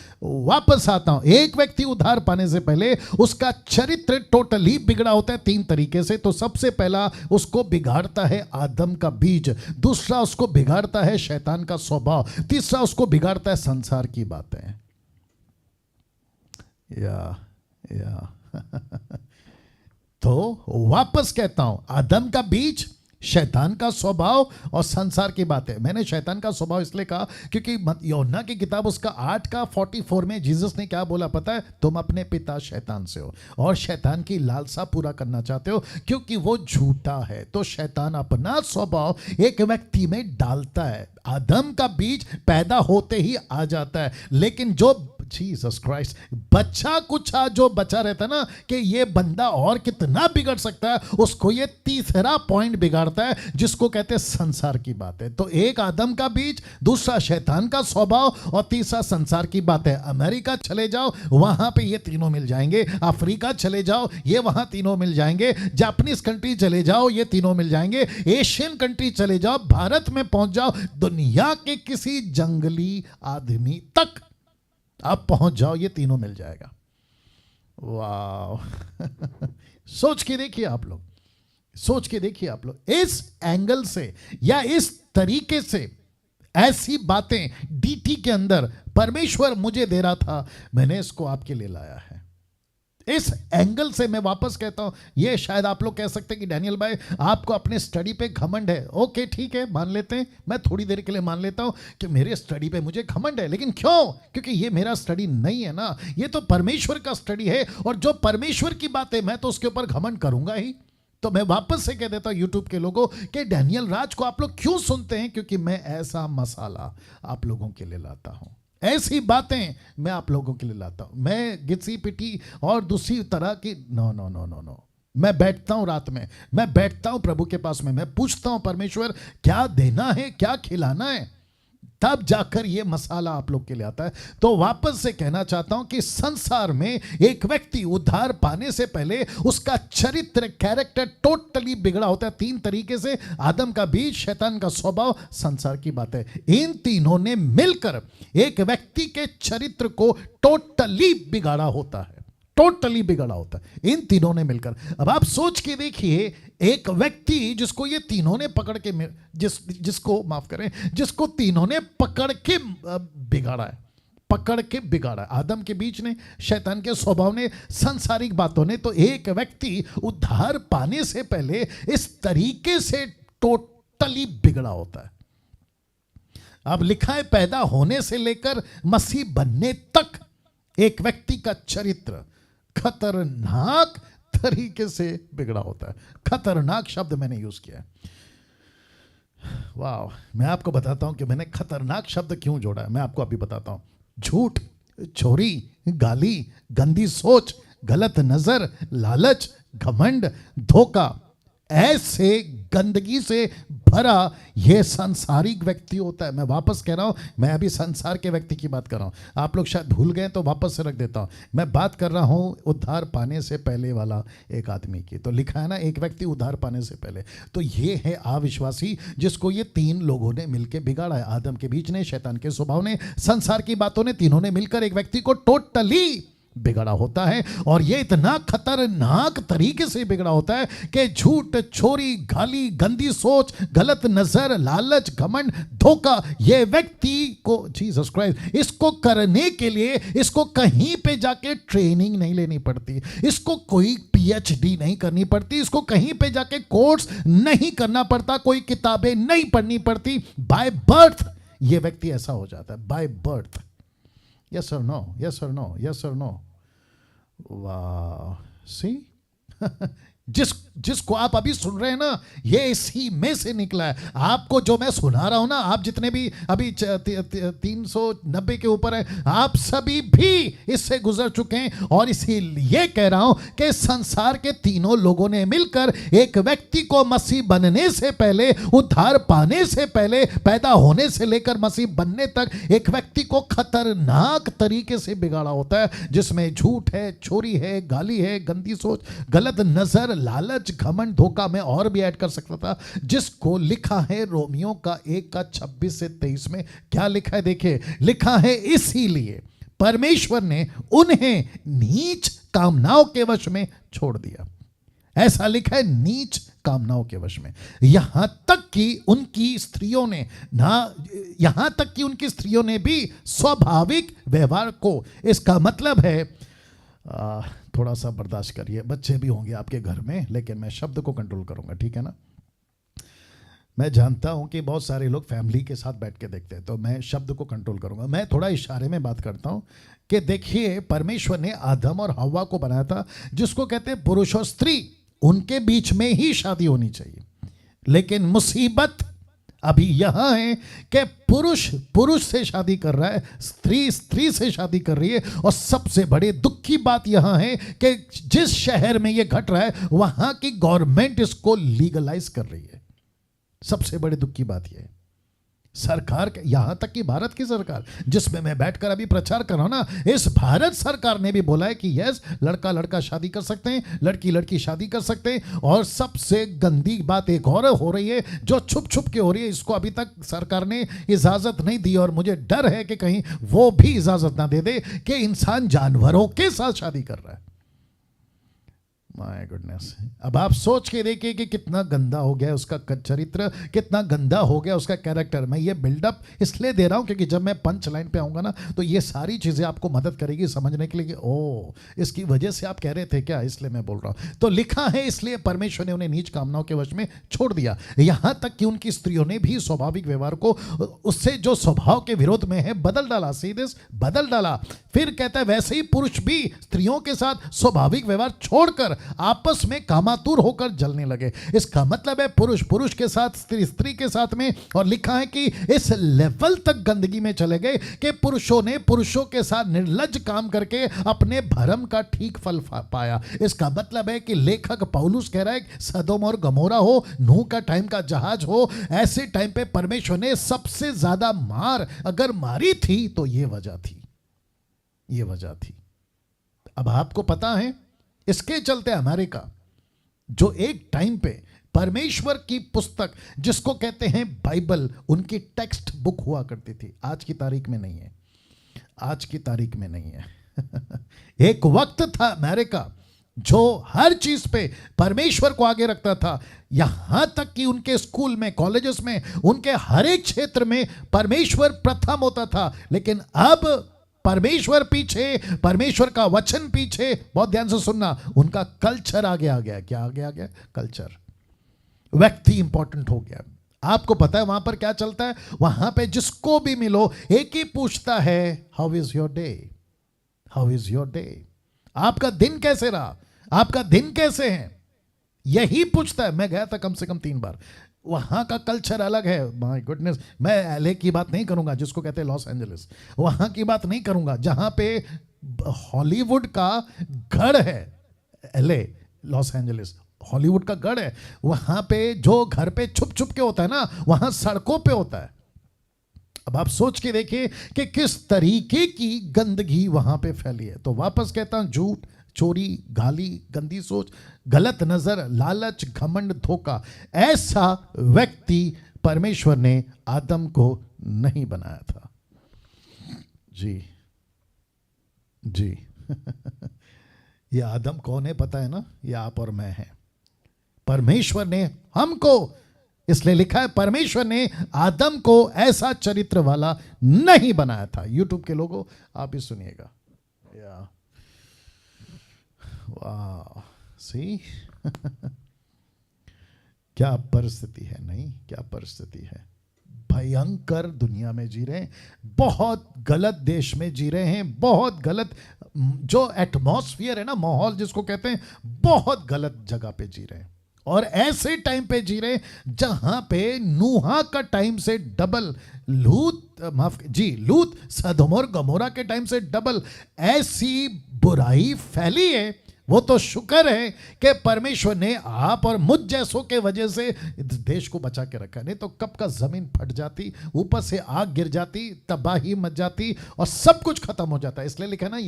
वापस आता हूं, एक व्यक्ति उद्धार पाने से पहले उसका चरित्र टोटली बिगड़ा होता है 3 तरीके से। तो सबसे पहला उसको बिगाड़ता है आदम का बीज, दूसरा उसको बिगाड़ता है शैतान का स्वभाव, तीसरा उसको बिगाड़ता है संसार की बातें। या तो वापस कहता हूं, आदम का बीज, शैतान का स्वभाव और संसार की बातें। मैंने शैतान का स्वभाव इसलिए कहा क्योंकि यूहन्ना की किताब उसका 8:44 में जीसस ने क्या बोला पता है? तुम अपने पिता शैतान से हो और शैतान की लालसा पूरा करना चाहते हो क्योंकि वो झूठा है। तो शैतान अपना स्वभाव एक व्यक्ति में डालता है। आदम का बीज पैदा होते ही आ जाता है, लेकिन जो जीसस क्राइस्ट बच्चा कुछा जो बचा रहता है ना कि ये बंदा और कितना बिगड़ सकता है, उसको ये तीसरा पॉइंट बिगाड़ता है जिसको कहते हैं संसार की बातें। तो एक आदम का बीज, दूसरा शैतान का स्वभाव और तीसरा संसार की बातें। अमेरिका चले जाओ वहां पे ये तीनों मिल जाएंगे, अफ्रीका चले जाओ ये वहां तीनों मिल जाएंगे, जापानीज कंट्री चले जाओ ये तीनों मिल जाएंगे, एशियन कंट्री चले जाओ, भारत में पहुंच जाओ, दुनिया के किसी जंगली आदमी तक आप पहुंच जाओ ये तीनों मिल जाएगा। वाह सोच के देखिए आप लोग, सोच के देखिए आप लोग, इस एंगल से या इस तरीके से ऐसी बातें डीटी के अंदर परमेश्वर मुझे दे रहा था, मैंने इसको आपके लिए लाया है। इस एंगल से मैं वापस कहता हूं, ये शायद आप लोग कह सकते हैं कि डैनियल भाई आपको अपने स्टडी पे घमंड है। ओके ठीक है, मान लेते हैं, मैं थोड़ी देर के लिए मान लेता हूं कि मेरे स्टडी पे मुझे घमंड है, लेकिन क्यों? क्योंकि ये मेरा स्टडी नहीं है ना, ये तो परमेश्वर का स्टडी है, और जो परमेश्वर की बात है मैं तो उसके ऊपर घमंड करूंगा ही। तो मैं वापस से कह देता हूं यूट्यूब के लोगों कि डैनियल राज को आप लोग क्यों सुनते हैं? क्योंकि मैं ऐसा मसाला आप लोगों के लिए लाता हूं, ऐसी बातें मैं आप लोगों के लिए लाता हूं। मैं घिसी पिटी और दूसरी तरह की no no no no no. मैं बैठता हूं रात में, मैं बैठता हूं प्रभु के पास में, मैं पूछता हूं परमेश्वर क्या देना है, क्या खिलाना है, तब जाकर ये मसाला आप लोग के लिए आता है। तो वापस से कहना चाहता हूं कि संसार में एक व्यक्ति उद्धार पाने से पहले उसका चरित्र, कैरेक्टर टोटली बिगड़ा होता है। 3 तरीके से, आदम का बीज, शैतान का स्वभाव, संसार की बात है। इन तीनों ने मिलकर एक व्यक्ति के चरित्र को टोटली बिगाड़ा होता है, टोटली बिगड़ा होता है इन तीनों ने मिलकर। अब आप सोच के देखिए, एक व्यक्ति जिसको ये तीनों ने पकड़ के जिसको माफ करें, जिसको तीनों ने पकड़ के बिगाड़ा है, पकड़ के बिगाड़ा, आदम के बीच ने, शैतान के स्वभाव ने, सांसारिक बातों ने। तो एक व्यक्ति उद्धार पाने से पहले इस तरीके से टोटली बिगड़ा होता है। अब लिखा है पैदा होने से लेकर मसीह बनने तक एक व्यक्ति का चरित्र खतरनाक तरीके से बिगड़ा होता है। खतरनाक शब्द मैंने यूज किया है। वाह, मैं आपको बताता हूं कि मैंने खतरनाक शब्द क्यों जोड़ा है, मैं आपको अभी बताता हूं। झूठ, चोरी, गाली, गंदी सोच, गलत नजर, लालच, घमंड, धोखा, ऐसे गंदगी से भरा यह सांसारिक व्यक्ति होता है। मैं वापस कह रहा हूं, मैं अभी संसार के व्यक्ति की बात कर रहा हूं। आप लोग शायद भूल गए तो वापस से रख देता हूं। मैं बात कर रहा हूं उद्धार पाने से पहले वाला एक आदमी की। तो लिखा है ना, एक व्यक्ति उद्धार पाने से पहले। तो ये है अविश्वासी, जिसको ये 3 लोगों ने मिलकर बिगाड़ा है। आदम के बीच ने, शैतान के स्वभाव ने, संसार की बातों ने, तीनों ने मिलकर एक व्यक्ति को टोटली बिगड़ा होता है। और ये इतना खतरनाक तरीके से बिगड़ा होता है कि झूठ, चोरी, गाली, गंदी सोच, गलत नजर, लालच, घमंड, धोखा, ये व्यक्ति को, जीसस क्राइस्ट, इसको करने के लिए इसको कहीं पे जाके ट्रेनिंग नहीं लेनी पड़ती, इसको कोई पीएचडी नहीं करनी पड़ती, इसको कहीं पे जाके कोर्स नहीं करना पड़ता, कोई किताबें नहीं पढ़नी पड़ती। बाय बर्थ ये व्यक्ति ऐसा हो जाता है, बाय बर्थ। यस और नो, यस और नो, यस और नो। वाह, सी जिसको आप अभी सुन रहे हैं ना, ये इसी में से निकला है। आपको जो मैं सुना रहा हूं ना, आप जितने भी अभी 390 के ऊपर है, आप सभी भी इससे गुजर चुके हैं। और इसीलिए कह रहा हूं कि संसार के तीनों लोगों ने मिलकर एक व्यक्ति को मसीह बनने से पहले, उद्धार पाने से पहले, पैदा होने से लेकर मसीह बनने तक एक व्यक्ति को खतरनाक तरीके से बिगाड़ा होता है, जिसमें झूठ है, चोरी है, गाली है, गंदी सोच, गलत नजर, लालच, घमंड, धोखा। मैं और भी ऐड कर सकता था, जिसको लिखा है रोमियो का 1:26 से 23 में। क्या लिखा है देखिए, लिखा है इसीलिए परमेश्वर ने उन्हें नीच कामनाओं के वश में छोड़ दिया। ऐसा लिखा है, नीच कामनाओं के वश में। यहां तक कि उनकी स्त्रियों ने भी स्वाभाविक व्यवहार को, इसका मतलब है थोड़ा सा बर्दाश्त करिए, बच्चे भी होंगे आपके घर में, लेकिन मैं शब्द को कंट्रोल करूंगा, ठीक है ना। मैं जानता हूं कि बहुत सारे लोग फैमिली के साथ बैठ के देखते हैं, तो मैं शब्द को कंट्रोल करूंगा। मैं थोड़ा इशारे में बात करता हूं कि देखिए, परमेश्वर ने आदम और हव्वा को बनाया था, जिसको कहते हैं पुरुष और स्त्री, उनके बीच में ही शादी होनी चाहिए। लेकिन मुसीबत अभी यहां है कि पुरुष पुरुष से शादी कर रहा है, स्त्री स्त्री से शादी कर रही है। और सबसे बड़ी दुख की बात यहां है कि जिस शहर में यह घट रहा है, वहां की गवर्नमेंट इसको लीगलाइज कर रही है। सबसे बड़ी दुख की बात यह है, सरकार, यहां तक कि भारत की सरकार, जिसमें मैं बैठकर अभी प्रचार कर रहा हूं ना, इस भारत सरकार ने भी बोला है कि यस, लड़का लड़का शादी कर सकते हैं, लड़की लड़की शादी कर सकते हैं। और सबसे गंदी बात एक और हो रही है, जो छुप छुप के हो रही है, इसको अभी तक सरकार ने इजाजत नहीं दी। और मुझे डर है कि कहीं वो भी इजाजत ना दे दे कि इंसान जानवरों के साथ शादी कर रहा है। My goodness. अब आप सोच के देखिए कि कितना गंदा हो गया उसका चरित्र, कितना गंदा हो गया उसका कैरेक्टर। मैं ये बिल्डअप इसलिए दे रहा हूँ क्योंकि जब मैं पंच लाइन पे आऊँगा ना तो ये सारी चीज़ें आपको मदद करेगी समझने के लिए कि ओ इसकी वजह से आप कह रहे थे क्या, इसलिए मैं बोल रहा हूँ। तो लिखा है इसलिए परमेश्वर ने उन्हें नीच कामनाओं के वश में छोड़ दिया, यहाँ तक कि उनकी स्त्रियों ने भी स्वाभाविक व्यवहार को उससे जो स्वभाव के विरोध में है बदल डाला, सीधे बदल डाला। फिर कहता है वैसे ही पुरुष भी स्त्रियों के साथ स्वाभाविक व्यवहार छोड़कर आपस में कामातुर होकर जलने लगे। इसका मतलब है पुरुष पुरुष के साथ, स्त्री स्त्री के साथ में। और लिखा है कि इस लेवल तक गंदगी में चले गए कि पुरुषों ने पुरुषों के साथ निर्लज्ज काम करके अपने भरम का ठीक फल पाया। इसका मतलब है कि लेखक पौलुस कह रहा है सदोम और गमोरा हो, नूह का टाइम का जहाज हो, ऐसे टाइम पे परमेश्वर ने सबसे ज्यादा मार अगर मारी थी तो ये वजह थी, ये वजह थी। अब आपको पता है इसके चलते अमेरिका जो एक टाइम पे परमेश्वर की पुस्तक जिसको कहते हैं बाइबल, उनकी टेक्स्ट बुक हुआ करती थी, आज की तारीख में नहीं है, आज की तारीख में नहीं है। एक वक्त था अमेरिका जो हर चीज पे परमेश्वर को आगे रखता था, यहां तक कि उनके स्कूल में, कॉलेजेस में, उनके हर एक क्षेत्र में परमेश्वर प्रथम होता था। लेकिन अब परमेश्वर पीछे, परमेश्वर का वचन पीछे, बहुत ध्यान से सुनना, उनका कल्चर आगे आ गया। क्या आगे आ गया? कल्चर। व्यक्ति इंपॉर्टेंट हो गया। आपको पता है वहां पर क्या चलता है? वहां पे जिसको भी मिलो एक ही पूछता है how is your day, how is your day, आपका दिन कैसे रहा, आपका दिन कैसे है, यही पूछता है। मैं गया था कम से कम 3 बार। वहाँ का कल्चर अलग है। माय गुडनेस, मैं एलए की बात नहीं करूँगा जिसको कहते हैं लॉस एंजलिस, वहाँ की बात नहीं करूँगा जहाँ पे हॉलीवुड का गढ़ है। एलए, लॉस एंजलिस हॉलीवुड का गढ़ है। वहाँ पे जो घर पे छुप छुप के होता है ना, वहाँ सड़कों पे होता है। अब आप सोच के देखिए कि किस तरीके की गंदगी वहाँ पे फैली है। तो वापस कहता हूँ, झूठ, चोरी, गाली, गंदी सोच, गलत नजर, लालच, घमंड, धोखा, ऐसा व्यक्ति परमेश्वर ने आदम को नहीं बनाया था। जी जी। ये आदम कौन है पता है ना? ये आप और मैं हैं। परमेश्वर ने हमको, इसलिए लिखा है परमेश्वर ने आदम को ऐसा चरित्र वाला नहीं बनाया था। यूट्यूब के लोगों आप ही सुनिएगा। या वाह, सी क्या परिस्थिति है, नहीं क्या परिस्थिति है। भयंकर दुनिया में जी रहे हैं, बहुत गलत देश में जी रहे हैं, बहुत गलत जो एटमॉस्फेयर है ना, माहौल जिसको कहते हैं, बहुत गलत जगह पे जी रहे हैं। और ऐसे टाइम पे जी रहे हैं जहां पे नूहा का टाइम से डबल, लूत सदोम और गमोरा के टाइम से डबल ऐसी बुराई फैली है। वो तो शुक्र है कि परमेश्वर ने आप और मुझ जैसों के वजह से देश को बचा के रखा, नहीं तो कब का जमीन फट जाती, ऊपर से आग गिर जाती, तबाही मच जाती और सब कुछ खत्म हो जाता। इसलिए लिखा है ना,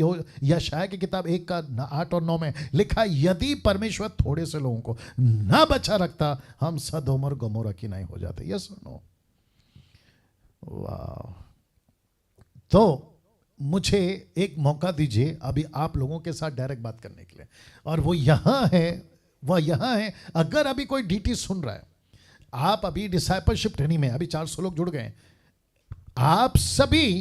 यशायाह की किताब 1 का 8 और 9 में लिखा, यदि परमेश्वर थोड़े से लोगों को ना बचा रखता, हम सदोम और गमोरा की नहीं हो जाते। Yes no? वाह। तो मुझे एक मौका दीजिए अभी आप लोगों के साथ डायरेक्ट बात करने के लिए, और वो यहाँ है, वह यहाँ है। अगर अभी कोई डीटी सुन रहा है, आप अभी डिसाइपलशिप ट्रेनिंग में, अभी 400 लोग जुड़ गए, आप सभी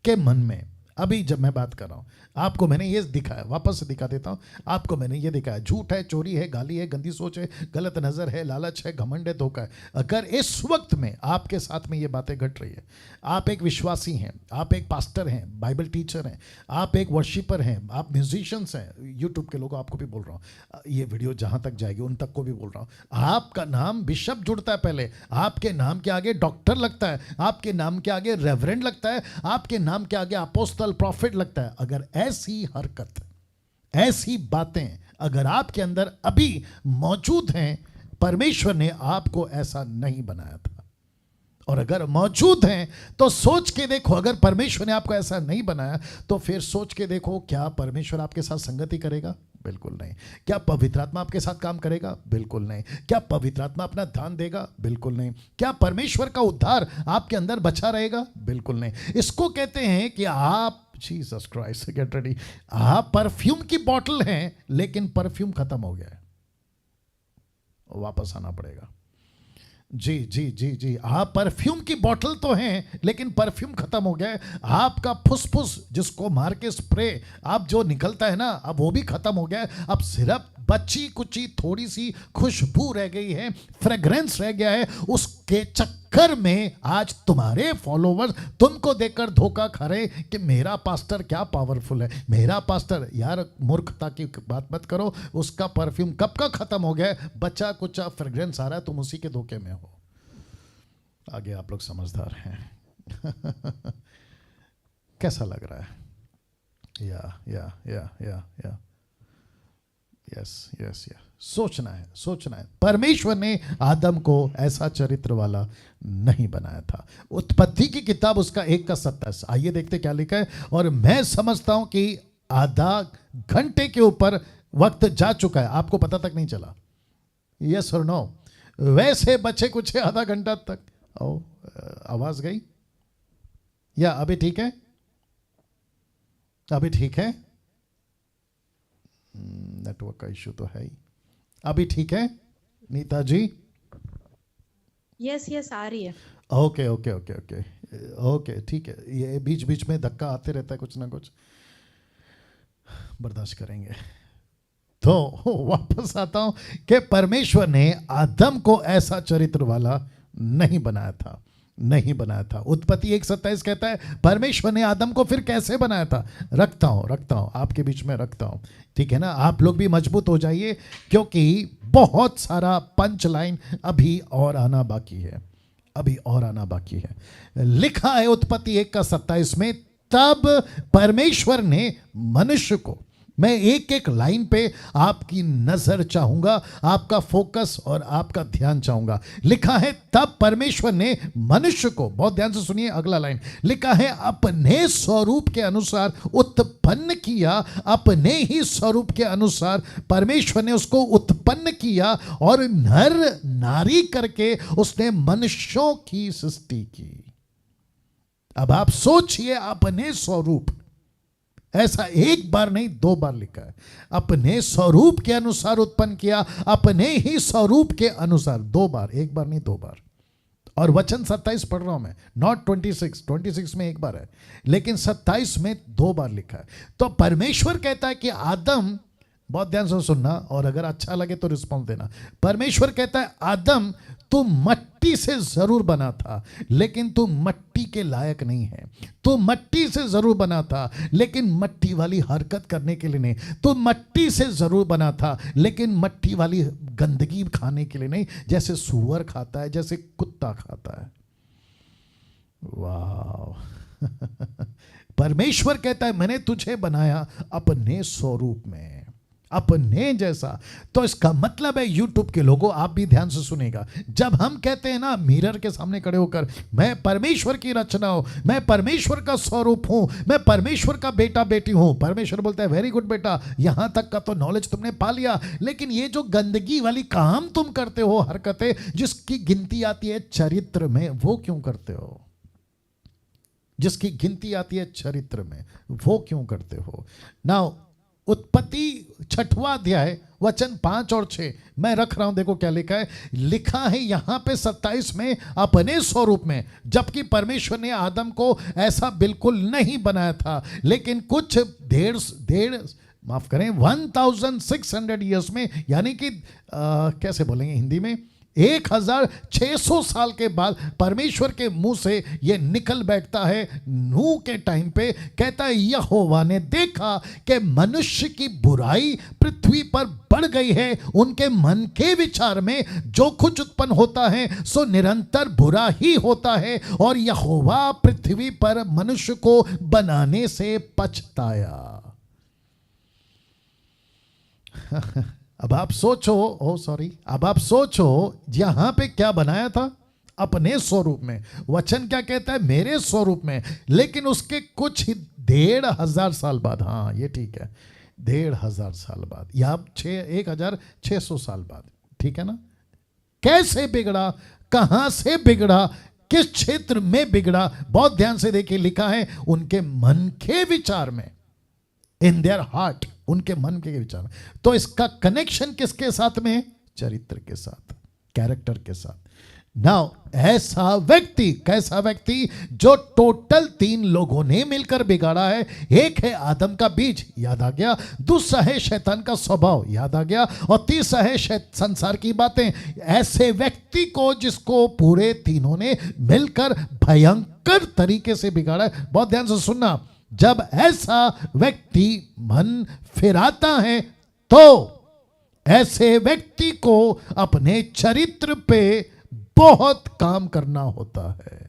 के मन में अभी जब मैं बात कर रहा हूं, आपको मैंने ये दिखाया, वापस से दिखा देता हूं, आपको मैंने ये दिखाया, झूठ है, चोरी है, गाली है, गंदी सोच है, गलत नजर है, लालच है, घमंड है, धोखा है। अगर इस वक्त में आपके साथ में ये बातें घट रही है, आप एक विश्वासी हैं, आप एक पास्टर हैं, बाइबल टीचर हैं, आप एक वर्शिपर हैं, आप म्यूजिशियंस हैं, यूट्यूब के लोगों आपको भी बोल रहा हूँ, ये वीडियो जहां तक जाएगी उन तक को भी बोल रहा हूँ, आपका नाम बिशप जुड़ता है, पहले आपके नाम के आगे डॉक्टर लगता है, आपके नाम के आगे रेवरेंड लगता है, आपके नाम के आगे अपोस्टल, प्रॉफिट लगता है। अगर ऐसी हरकत, ऐसी बातें अगर आपके अंदर अभी मौजूद हैं, परमेश्वर ने आपको ऐसा नहीं बनाया था। और अगर मौजूद हैं तो सोच के देखो, अगर परमेश्वर ने आपको ऐसा नहीं बनाया तो फिर सोच के देखो, क्या परमेश्वर आपके साथ संगति करेगा? बिल्कुल नहीं। क्या पवित्र आत्मा आपके साथ काम करेगा? बिल्कुल नहीं। क्या पवित्र आत्मा अपना ध्यान देगा? बिल्कुल नहीं। क्या परमेश्वर का उद्धार आपके अंदर बचा रहेगा? बिल्कुल नहीं। इसको कहते हैं कि आप जीसस क्राइस्ट, गेट रेडी। आप परफ्यूम की बोतल हैं लेकिन परफ्यूम खत्म हो गया है, वापस आना पड़ेगा। जी जी जी जी, आप परफ्यूम की बोतल तो हैं लेकिन परफ्यूम खत्म हो गया है। आपका फुसफुस जिसको मार के स्प्रे आप जो निकलता है ना, अब वो भी खत्म हो गया है। अब सिर्फ बची कुची थोड़ी सी खुशबू रह गई है, फ्रेग्रेंस रह गया है। उसके चक्कर में आज तुम्हारे फॉलोवर्स तुमको देखकर धोखा खा रहे कि मेरा पास्टर क्या पावरफुल है, मेरा पास्टर। यार मूर्खता की बात मत करो, उसका परफ्यूम कब का खत्म हो गया है, बचा कुचा फ्रेग्रेंस आ रहा है, तुम उसी के धोखे में हो। आगे आप लोग समझदार हैं। कैसा लग रहा है? या यस यस यस, सोचना है, सोचना है। परमेश्वर ने आदम को ऐसा चरित्र वाला नहीं बनाया था। उत्पत्ति की किताब उसका 1:27, आइए देखते क्या लिखा है। और मैं समझता हूं कि आधा घंटे के ऊपर वक्त जा चुका है, आपको पता तक नहीं चला। यस और नो? वैसे बचे कुछ आधा घंटा तक। ओ, आवाज गई या अभी ठीक है? अभी ठीक है? नेटवर्क का इश्यू तो है ही। अभी ठीक है नीता जी? यस यस, आ रही है। Okay okay okay okay okay, ठीक है। ये बीच बीच में धक्का आते रहता है, कुछ ना कुछ बर्दाश्त करेंगे। तो वापस आता हूं कि परमेश्वर ने आदम को ऐसा चरित्र वाला नहीं बनाया था, नहीं बनाया था। उत्पत्ति 1:27 कहता है परमेश्वर ने आदम को फिर कैसे बनाया था। रखता हूं आपके बीच में रखता हूं, ठीक है ना? आप लोग भी मजबूत हो जाइए क्योंकि बहुत सारा पंच लाइन अभी और आना बाकी है, अभी और आना बाकी है। लिखा है उत्पत्ति 1:27 में, तब परमेश्वर ने मनुष्य को, मैं एक एक लाइन पे आपकी नजर चाहूंगा, आपका फोकस और आपका ध्यान चाहूंगा। लिखा है तब परमेश्वर ने मनुष्य को, बहुत ध्यान से सुनिए अगला लाइन, लिखा है अपने स्वरूप के अनुसार उत्पन्न किया। अपने ही स्वरूप के अनुसार परमेश्वर ने उसको उत्पन्न किया और नर नारी करके उसने मनुष्यों की सृष्टि की। अब आप सोचिए, अपने स्वरूप, ऐसा एक बार नहीं 2 बार लिखा है। अपने स्वरूप के अनुसार उत्पन्न किया, अपने ही स्वरूप के अनुसार, 2 बार, एक बार नहीं 2 बार। और वचन 27 पढ़ रहा हूं मैं, नॉट 26 में एक बार है, लेकिन 27 में 2 बार लिखा है। तो परमेश्वर कहता है कि आदम, बहुत ध्यान से सुनना और अगर अच्छा लगे तो रिस्पॉन्स देना। परमेश्वर कहता है आदम तू मट्टी से जरूर बना था लेकिन तू मट्टी के लायक नहीं है। तू मट्टी से जरूर बना था लेकिन मट्टी वाली हरकत करने के लिए नहीं। तू मट्टी से जरूर बना था लेकिन मट्टी वाली गंदगी खाने के लिए नहीं, जैसे सूअर खाता है, जैसे कुत्ता खाता है। वाह। परमेश्वर कहता है मैंने तुझे बनाया अपने स्वरूप में, अपने जैसा। तो इसका मतलब है यूट्यूब के लोगों, आप भी ध्यान से सुनेगा, जब हम कहते हैं ना मिरर के सामने खड़े होकर मैं परमेश्वर की रचना हूं, मैं परमेश्वर का स्वरूप हूं, मैं परमेश्वर का बेटा बेटी हूं, परमेश्वर बोलता है वेरी गुड बेटा, यहां तक का तो नॉलेज तुमने पा लिया, लेकिन ये जो गंदगी वाली काम तुम करते हो, हरकतें जिसकी गिनती आती है चरित्र में, वो क्यों करते हो? जिसकी गिनती आती है चरित्र में, वो क्यों करते हो? नाउ उत्पत्ति 6वां अध्याय वचन 5 और 6 मैं रख रहा हूं, देखो क्या लिखा है। लिखा है यहां पे 27 में अपने स्वरूप में, जबकि परमेश्वर ने आदम को ऐसा बिल्कुल नहीं बनाया था, लेकिन कुछ माफ करें 1600 ईयर्स में, यानी कि कैसे बोलेंगे हिंदी में, 1600 साल के बाद परमेश्वर के मुंह से यह निकल बैठता है नूह के टाइम पे। कहता है यहोवा ने देखा कि मनुष्य की बुराई पृथ्वी पर बढ़ गई है, उनके मन के विचार में जो कुछ उत्पन्न होता है सो निरंतर बुरा ही होता है, और यहोवा पृथ्वी पर मनुष्य को बनाने से पछताया। अब आप सोचो, अब आप सोचो यहां पे क्या बनाया था? अपने स्वरूप में। वचन क्या कहता है? मेरे स्वरूप में। लेकिन उसके कुछ 1500 साल बाद, हाँ ये ठीक है, 1500 साल बाद या 1600 साल बाद, ठीक है ना? कैसे बिगड़ा, कहां से बिगड़ा, किस क्षेत्र में बिगड़ा, बहुत ध्यान से देखिए, लिखा है उनके मन के विचार में, इन देयर हार्ट, उनके मन के विचार में। तो इसका कनेक्शन किसके साथ में है? चरित्र के साथ, कैरेक्टर के साथ। नाउ ऐसा व्यक्ति, कैसा व्यक्ति? जो टोटल 3 लोगों ने मिलकर बिगाड़ा है। एक है आदम का बीज, याद आ गया। दूसरा है शैतान का स्वभाव, याद आ गया। और तीसरा है संसार की बातें। ऐसे व्यक्ति को, जिसको पूरे तीनों ने मिलकर भयंकर तरीके से बिगाड़ा है। बहुत ध्यान से सुनना, जब ऐसा व्यक्ति मन फिराता है तो ऐसे व्यक्ति को अपने चरित्र पे बहुत काम करना होता है।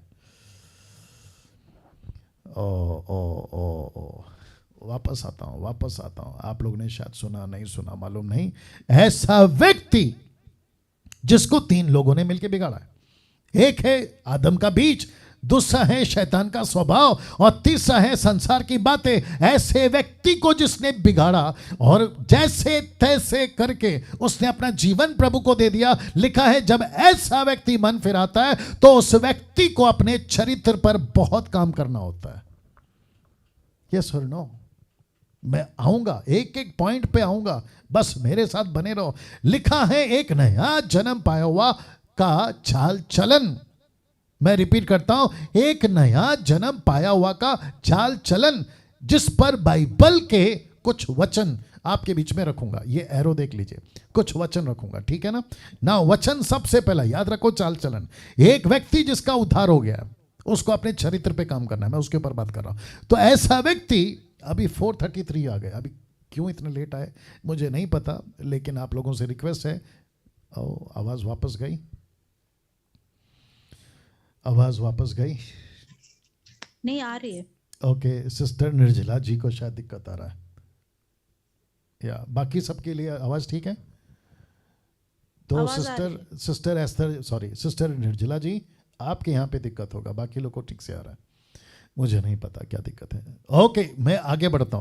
वापस आता हूं। आप लोग ने शायद सुना, नहीं सुना मालूम नहीं। ऐसा व्यक्ति जिसको 3 लोगों ने मिलकर बिगाड़ा है। एक है आदम का बीज, दूसरा है शैतान का स्वभाव, और तीसरा है संसार की बातें। ऐसे व्यक्ति को जिसने बिगाड़ा और जैसे तैसे करके उसने अपना जीवन प्रभु को दे दिया। लिखा है जब ऐसा व्यक्ति मन फिराता है तो उस व्यक्ति को अपने चरित्र पर बहुत काम करना होता है। यस और नो? मैं आऊंगा, एक एक पॉइंट पे आऊंगा, बस मेरे साथ बने रहो। लिखा है एक नया जन्म पाया हुआ का चाल चलन। मैं रिपीट करता हूं, एक नया जन्म पाया हुआ का चाल चलन, जिस पर बाइबल के कुछ वचन आपके बीच में रखूंगा। ये एरो देख लीजिए, कुछ वचन रखूंगा, ठीक है ना? ना वचन सबसे पहला याद रखो, चाल चलन। एक व्यक्ति जिसका उद्धार हो गया, उसको अपने चरित्र पे काम करना है। मैं उसके ऊपर बात कर रहा हूं। तो ऐसा व्यक्ति, अभी 4:33 आ गए, अभी क्यों इतने लेट आए मुझे नहीं पता, लेकिन आप लोगों से रिक्वेस्ट है। आवाज वापस गई, आवाज वापस गई? नहीं आ रही है। ओके, सिस्टर निर्जला जी को शायद दिक्कत आ रहा है, या बाकी सबके लिए आवाज ठीक है? तो सिस्टर निर्जला जी, आपके यहाँ पे दिक्कत होगा, बाकी लोग को ठीक से आ रहा है, मुझे नहीं पता क्या दिक्कत है। ओके, मैं आगे बढ़ता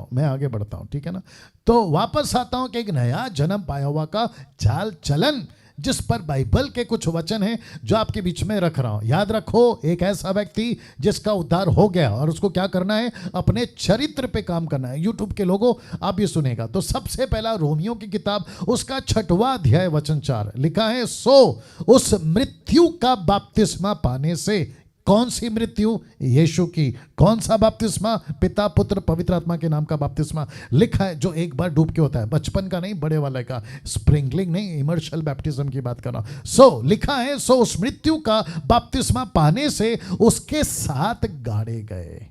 हूँ, ठीक है ना? तो वापस आता हूँ कि एक नया जन्म पाया हुआ का चाल चलन, जिस पर बाइबल के कुछ वचन हैं जो आपके बीच में रख रहा हूं। याद रखो, एक ऐसा व्यक्ति जिसका उद्धार हो गया और उसको क्या करना है? अपने चरित्र पे काम करना है। यूट्यूब के लोगों, आप ये सुनेगा। तो सबसे पहला रोमियो की किताब, उसका 6वां अध्याय वचन 4 लिखा है, सो उस मृत्यु का बपतिस्मा पाने से। कौन सी मृत्यु? यीशु की। कौन सा बपतिस्मा? पिता पुत्र पवित्र आत्मा के नाम का बपतिस्मा। लिखा है जो एक बार डूब के होता है, बचपन का नहीं, बड़े वाले का, स्प्रिंकलिंग नहीं, इमर्शल बैप्टिज्म की बात कर रहा हूं। सो लिखा है, सो उस मृत्यु का बपतिस्मा पाने से उसके साथ गाड़े गए।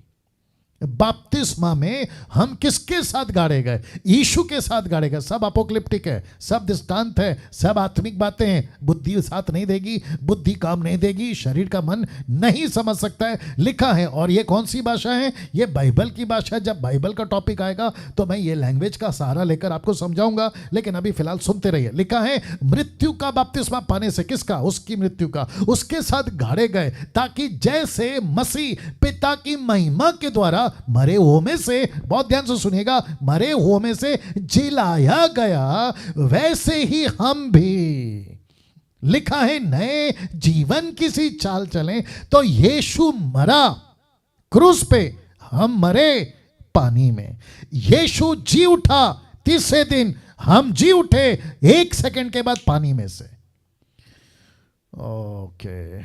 बपतिस्मा में हम किसके साथ गाड़े गए? यीशु के साथ गाड़े गए। सब अपोक्लिप्टिक है, सब दृष्टांत है, सब आत्मिक बातें हैं। बुद्धि साथ नहीं देगी, बुद्धि काम नहीं देगी, शरीर का मन नहीं समझ सकता है। लिखा है, और ये कौन सी भाषा है? ये बाइबल की भाषा है। जब बाइबल का टॉपिक आएगा तो मैं ये लैंग्वेज का सहारा लेकर आपको समझाऊंगा, लेकिन अभी फिलहाल सुनते रहिए। लिखा है मृत्यु का बपतिस्मा पाने से, किसका? उसकी मृत्यु का, उसके साथ गाड़े गए, ताकि जैसे मसीह पिता की महिमा के द्वारा मरे हुओं में से, बहुत ध्यान से सुनिएगा, मरे हुओं में से जिलाया गया, वैसे ही हम भी। लिखा है नए जीवन की सी चाल चलें। तो यीशु मरा क्रूस पे, हम मरे पानी में। यीशु जी उठा तीसरे दिन, हम जी उठे 1 सेकंड के बाद पानी में से। ओके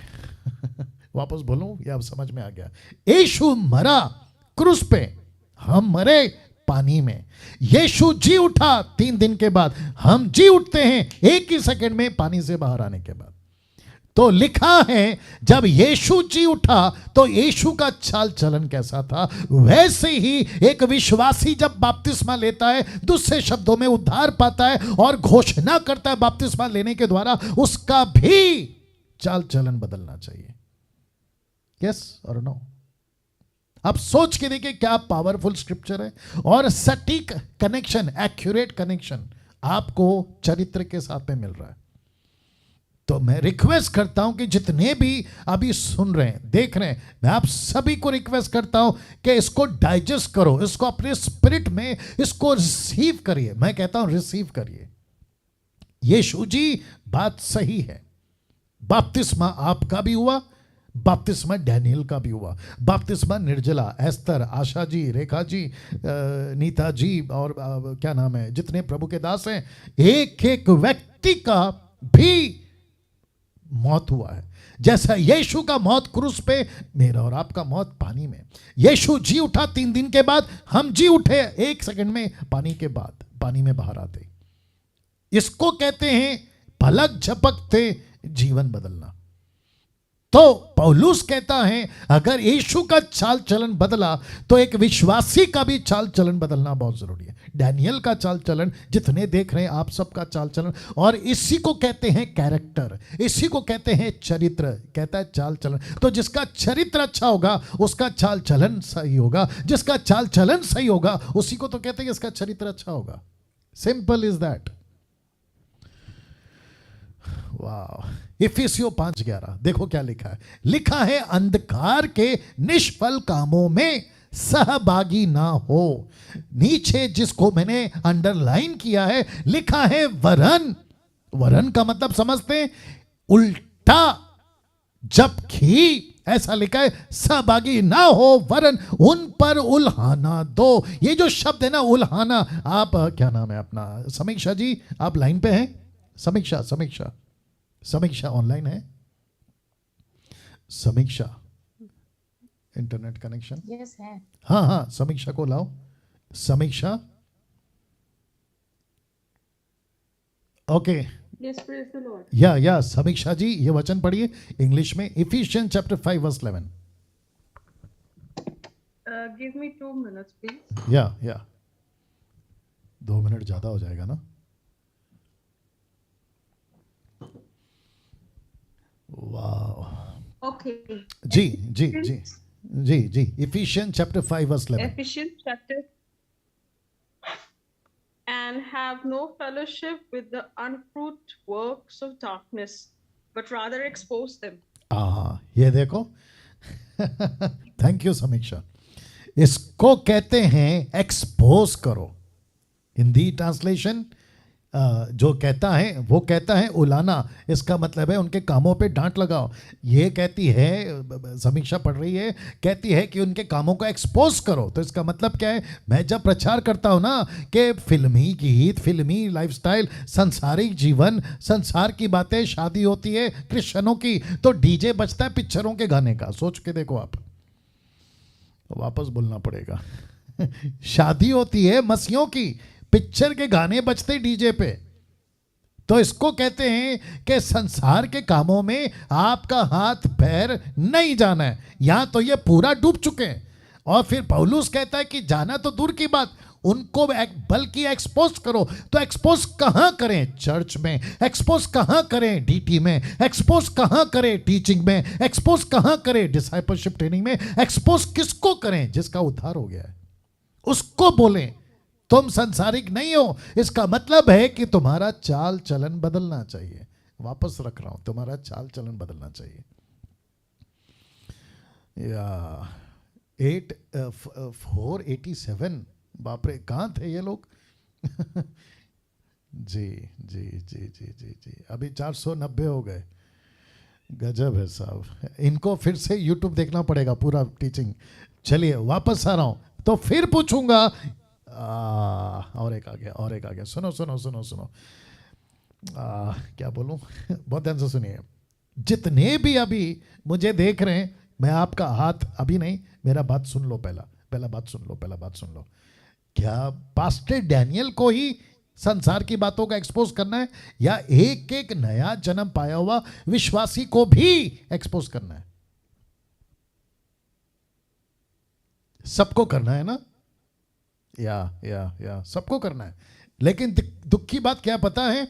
वापस बोलूं, ये अब समझ में आ गया। यीशु मरा क्रूस पे, हम मरे पानी में। यीशु जी उठा 3 दिन के बाद, हम जी उठते हैं 1 ही सेकंड में पानी से बाहर आने के बाद। तो लिखा है जब यीशु जी उठा तो यीशु का चाल चलन कैसा था? वैसे ही एक विश्वासी जब बपतिस्मा लेता है, दूसरे शब्दों में उद्धार पाता है और घोषणा करता है बपतिस्मा लेने के द्वारा, उसका भी चाल चलन बदलना चाहिए। यस और नो? आप सोच के देखिए क्या पावरफुल स्क्रिप्चर है, और सटीक कनेक्शन, एक्यूरेट कनेक्शन आपको चरित्र के साथ में मिल रहा है। तो मैं रिक्वेस्ट करता हूं कि जितने भी अभी सुन रहे हैं, देख रहे हैं, मैं आप सभी को रिक्वेस्ट करता हूं कि इसको डाइजेस्ट करो, इसको अपने स्पिरिट में इसको रिसीव करिए। मैं कहता हूं रिसीव करिए। यीशु जी बात सही है, बपतिस्मा आपका भी हुआ, बपतिस्मा डैनियल का भी हुआ, बपतिस्मा निर्जला, एस्तर, आशा जी, रेखा जी, नीता जी और क्या नाम है, जितने प्रभु के दास हैं, एक एक व्यक्ति का भी मौत हुआ है। जैसा यीशु का मौत क्रूस पे, मेरा और आपका मौत पानी में। यीशु जी उठा 3 दिन के बाद, हम जी उठे 1 सेकंड में पानी के बाद, पानी में बाहर आते। इसको कहते हैं पलक झपकते जीवन बदलना। तो पौलुस कहता है अगर यीशु का चाल चलन बदला तो एक विश्वासी का भी चाल चलन बदलना बहुत जरूरी है। डैनियल का चाल चलन, जितने देख रहे हैं आप सबका चाल चलन, और इसी को कहते हैं कैरेक्टर, इसी को कहते हैं चरित्र, कहता है चाल चलन। तो जिसका चरित्र अच्छा होगा उसका चाल चलन सही होगा, जिसका चाल चलन सही होगा उसी को तो कहते हैं इसका चरित्र अच्छा होगा। Simple is that. वाह। इफिसियों 5:11 देखो क्या लिखा है। लिखा है अंधकार के निष्फल कामों में सहभागी ना हो। नीचे जिसको मैंने अंडरलाइन किया है लिखा है वरन, वरन का मतलब समझते हैं उल्टा, जबकि ऐसा लिखा है सहभागी ना हो वरन उन पर उल्हाना दो। ये जो शब्द है ना उल्हाना, आप क्या नाम है अपना, समीक्षा जी आप लाइन पे हैं? समीक्षा, समीक्षा, समीक्षा ऑनलाइन है? समीक्षा इंटरनेट कनेक्शन? यस है। हाँ हाँ, समीक्षा को लाओ। समीक्षा, okay. Yes, praise the Lord. या समीक्षा जी ये वचन पढ़िए इंग्लिश में, efficiency chapter 5:11। Give me 2 minutes, please. या 2 मिनट ज्यादा हो जाएगा ना? वाह। Okay. Ji ji ji ji ji, efficiency chapter 5:11। Ephesians chapter. And have no fellowship with the unfruit works of darkness, but rather expose them. ये देखो। Thank you समीक्षा। इसको कहते हैं एक्सपोज करो। हिंदी ट्रांसलेशन जो कहता है वो कहता है उलाना, इसका मतलब है उनके कामों पे डांट लगाओ। ये कहती है, समीक्षा पढ़ रही है, कहती है कि उनके कामों को एक्सपोज करो। तो इसका मतलब क्या है? मैं जब प्रचार करता हूँ ना कि फिल्मी गीत, फिल्मी लाइफस्टाइल, संसारिक जीवन, संसार की बातें, शादी होती है क्रिश्चियनों की तो डीजे बजता है पिक्चरों के गाने का। सोच के देखो आप, वापस बोलना पड़ेगा। शादी होती है मसीहों की, पिक्चर के गाने बजते डीजे पे। तो इसको कहते हैं कि संसार के कामों में आपका हाथ पैर नहीं जाना है। यहां तो ये पूरा डूब चुके हैं। और फिर पौलुस कहता है कि जाना तो दूर की बात, उनको बल्कि एक्सपोज करो। तो एक्सपोज कहां करें? चर्च में। एक्सपोज कहां करें? डीटी में। एक्सपोज कहां करें? टीचिंग में। एक्सपोज कहां करें? डिसाइपलशिप ट्रेनिंग में। एक्सपोज किसको करें? जिसका उद्धार हो गया है उसको बोलें तुम संसारिक नहीं हो। इसका मतलब है कि तुम्हारा चाल चलन बदलना चाहिए। वापस रख रहा हूं, तुम्हारा चाल चलन बदलना चाहिए। या 487, बाप रे कहाँ थे ये लोग? जी जी जी जी जी जी, अभी 490 हो गए। गजब है साहब। इनको फिर से यूट्यूब देखना पड़ेगा पूरा टीचिंग। चलिए वापस आ रहा हूं तो फिर पूछूंगा। और एक आ गया, और एक आ गया। सुनो सुनो सुनो सुनो, क्या बोलूं? बहुत ध्यान से सुनिए। जितने भी अभी मुझे देख रहे हैं, मैं आपका हाथ अभी नहीं, मेरा बात सुन लो। पहला बात सुन लो, पहला बात सुन लो। क्या पास्टर डैनियल को ही संसार की बातों का एक्सपोज करना है, या एक एक नया जन्म पाया हुआ विश्वासी को भी एक्सपोज करना है? सबको करना है ना? या सबको करना है। लेकिन दुख की बात क्या पता है?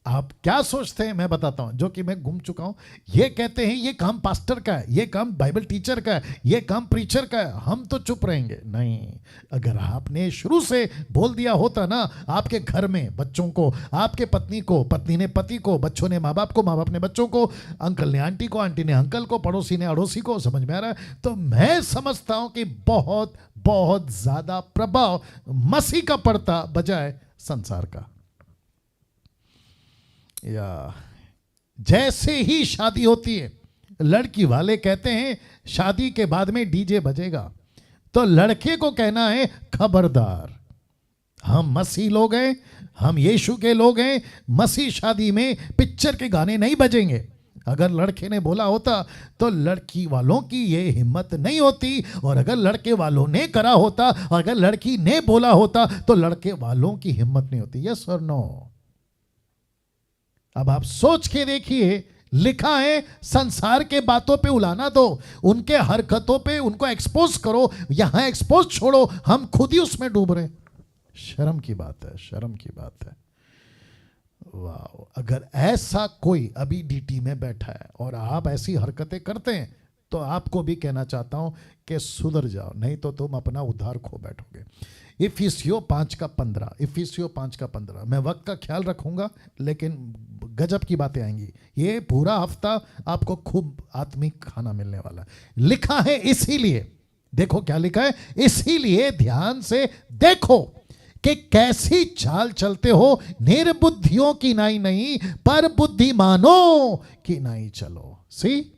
आप क्या सोचते हैं, मैं बताता हूं, जो कि मैं घूम चुका हूं। ये कहते हैं ये काम पास्टर का है, ये काम बाइबल टीचर का है, ये काम प्रीचर का है, हम तो चुप रहेंगे। नहीं, अगर आपने शुरू से बोल दिया होता ना, आपके घर में बच्चों को, आपके पत्नी को, पत्नी ने पति को, बच्चों ने माँ बाप को, माँ बाप ने बच्चों को, अंकल ने आंटी को, आंटी ने अंकल को, पड़ोसी ने अड़ोसी को, समझ में आ रहा है? तो मैं समझता हूं कि बहुत बहुत ज्यादा प्रभाव मसीह का पड़ता बजाय संसार का। या जैसे ही शादी होती है, लड़की वाले कहते हैं शादी के बाद में डीजे बजेगा, तो लड़के को कहना है खबरदार, हम मसीह लोग हैं, हम यीशु के लोग हैं, मसीह शादी में पिक्चर के गाने नहीं बजेंगे। अगर लड़के ने बोला होता तो लड़की वालों की ये हिम्मत नहीं होती, और अगर लड़के वालों ने करा होता, और अगर लड़की ने बोला होता तो लड़के वालों की हिम्मत नहीं होती। यस और नो? अब आप सोच के देखिए, लिखा है संसार के बातों पे उलाना दो, उनके हरकतों पे उनको एक्सपोज करो, यहां एक्सपोज छोड़ो, हम खुद ही उसमें डूब रहे। शर्म की बात है, शर्म की बात है। वाह, अगर ऐसा कोई अभी डीटी में बैठा है और आप ऐसी हरकतें करते हैं तो आपको भी कहना चाहता हूं कि सुधर जाओ, नहीं तो तुम अपना उद्धार खो बैठोगे। इफिसियों 5:15, इफिसियों 5:15। मैं वक्त का ख्याल रखूंगा, लेकिन गजब की बातें आएंगी। ये पूरा हफ्ता आपको खूब आत्मिक खाना मिलने वाला है। लिखा है इसीलिए, देखो क्या लिखा है, इसीलिए ध्यान से देखो कि कैसी चाल चलते हो, निर्बुद्धियों की नाई नहीं पर बुद्धिमानों की नाई चलो। सी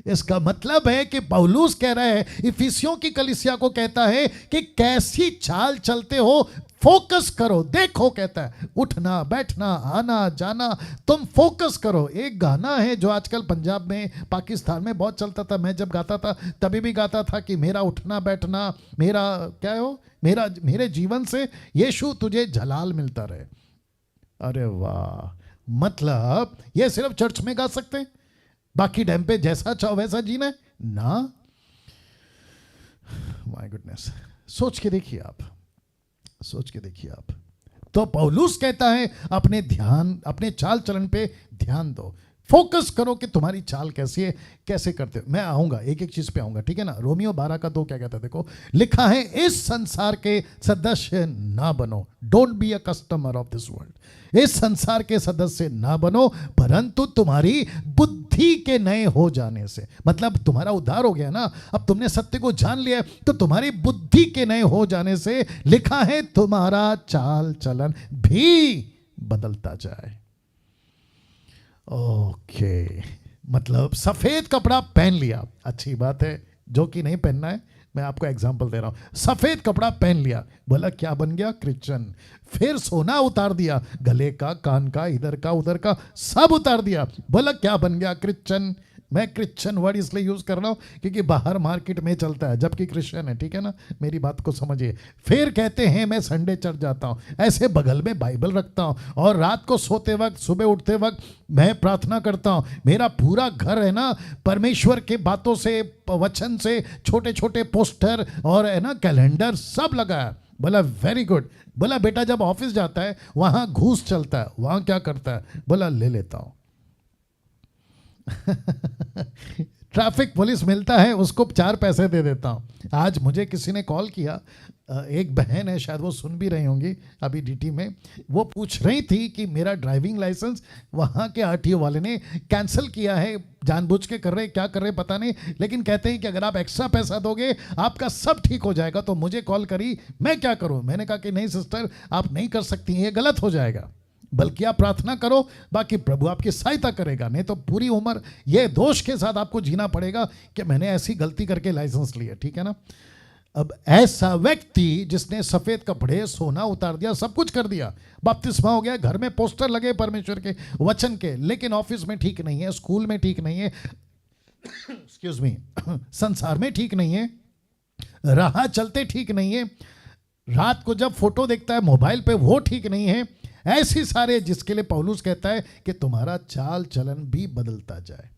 इसका मतलब है कि पौलुस कह रहा है, इफिसियों की कलीसिया को कहता है कि कैसी चाल चलते हो, फोकस करो। देखो, कहता है उठना बैठना आना जाना, तुम फोकस करो। एक गाना है जो आजकल पंजाब में पाकिस्तान में बहुत चलता था, मैं जब गाता था तभी भी गाता था कि मेरा उठना बैठना, मेरा क्या है वो, मेरे जीवन से यीशु तुझे जलाल मिलता रहे। अरे वाह, मतलब ये सिर्फ चर्च में गा सकते हैं, बाकी टाइम पे जैसा चाहो वैसा जीना है ना? माय गुडनेस, सोच के देखिए आप, सोच के देखिए आप। तो पौलुस कहता है अपने ध्यान, अपने चाल चलन पे ध्यान दो, फोकस करो कि तुम्हारी चाल कैसी है, कैसे करते हो। मैं आऊंगा, एक एक चीज पे आऊंगा, ठीक है ना? रोमियो 12:2 क्या कहता है, देखो लिखा है, इस संसार के सदस्य ना बनो, don't be a customer of this world. इस संसार के सदस्य ना बनो, परंतु तुम्हारी बुद्धि के नए हो जाने से, मतलब तुम्हारा उद्धार हो गया ना, अब तुमने सत्य को जान लिया, तो तुम्हारी बुद्धि के नए हो जाने से लिखा है तुम्हारा चाल चलन भी बदलता जाए। ओके, मतलब सफेद कपड़ा पहन लिया, अच्छी बात है, जो कि नहीं पहनना है, मैं आपको एग्जांपल दे रहा हूं। सफेद कपड़ा पहन लिया, बोला क्या बन गया? क्रिश्चियन। फिर सोना उतार दिया, गले का, कान का, इधर का उधर का सब उतार दिया, बोला क्या बन गया? क्रिश्चियन। मैं क्रिश्चियन वर्ड इसलिए यूज कर रहा हूं क्योंकि बाहर मार्केट में चलता है, जबकि क्रिश्चियन है, ठीक है ना? मेरी बात को समझिए। फिर कहते हैं मैं संडे चर्च जाता हूं, ऐसे बगल में बाइबल रखता हूं, और रात को सोते वक्त, सुबह उठते वक्त मैं प्रार्थना करता हूं। मेरा पूरा घर है ना परमेश्वर के बातों से, वचन से, छोटे छोटे पोस्टर और है ना कैलेंडर सब लगा है। बोला वेरी गुड। बोला बेटा जब ऑफिस जाता है वहां घूस चलता है, वहां क्या करता है? बोला ले लेता हूं। ट्रैफिक पुलिस मिलता है, उसको 4 पैसे दे देता हूं। आज मुझे किसी ने कॉल किया, एक बहन है, शायद वो सुन भी रही होंगी अभी डीटी में, वो पूछ रही थी कि मेरा ड्राइविंग लाइसेंस वहाँ के आरटीओ वाले ने कैंसिल किया है, जानबूझ के कर रहे, क्या कर रहे पता नहीं, लेकिन कहते हैं कि अगर आप एक्स्ट्रा पैसा दोगे आपका सब ठीक हो जाएगा। तो मुझे कॉल करी, मैं क्या करूँ? मैंने कहा कि नहीं सिस्टर, आप नहीं कर सकती, ये गलत हो जाएगा, बल्कि आप प्रार्थना करो, बाकी प्रभु आपकी सहायता करेगा। नहीं तो पूरी उम्र ये दोष के साथ आपको जीना पड़ेगा कि मैंने ऐसी गलती करके लाइसेंस लिया, ठीक है ना? अब ऐसा व्यक्ति जिसने सफेद कपड़े, सोना उतार दिया, सब कुछ कर दिया, बपतिस्मा हो गया, घर में पोस्टर लगे परमेश्वर के वचन के, लेकिन ऑफिस में ठीक नहीं है, स्कूल में ठीक नहीं है, एक्सक्यूज मी, संसार में ठीक नहीं है, राह चलते ठीक नहीं है, रात को जब फोटो देखता है मोबाइल पे वो ठीक नहीं है, ऐसे सारे जिसके लिए पौलुस कहता है कि तुम्हारा चाल चलन भी बदलता जाए।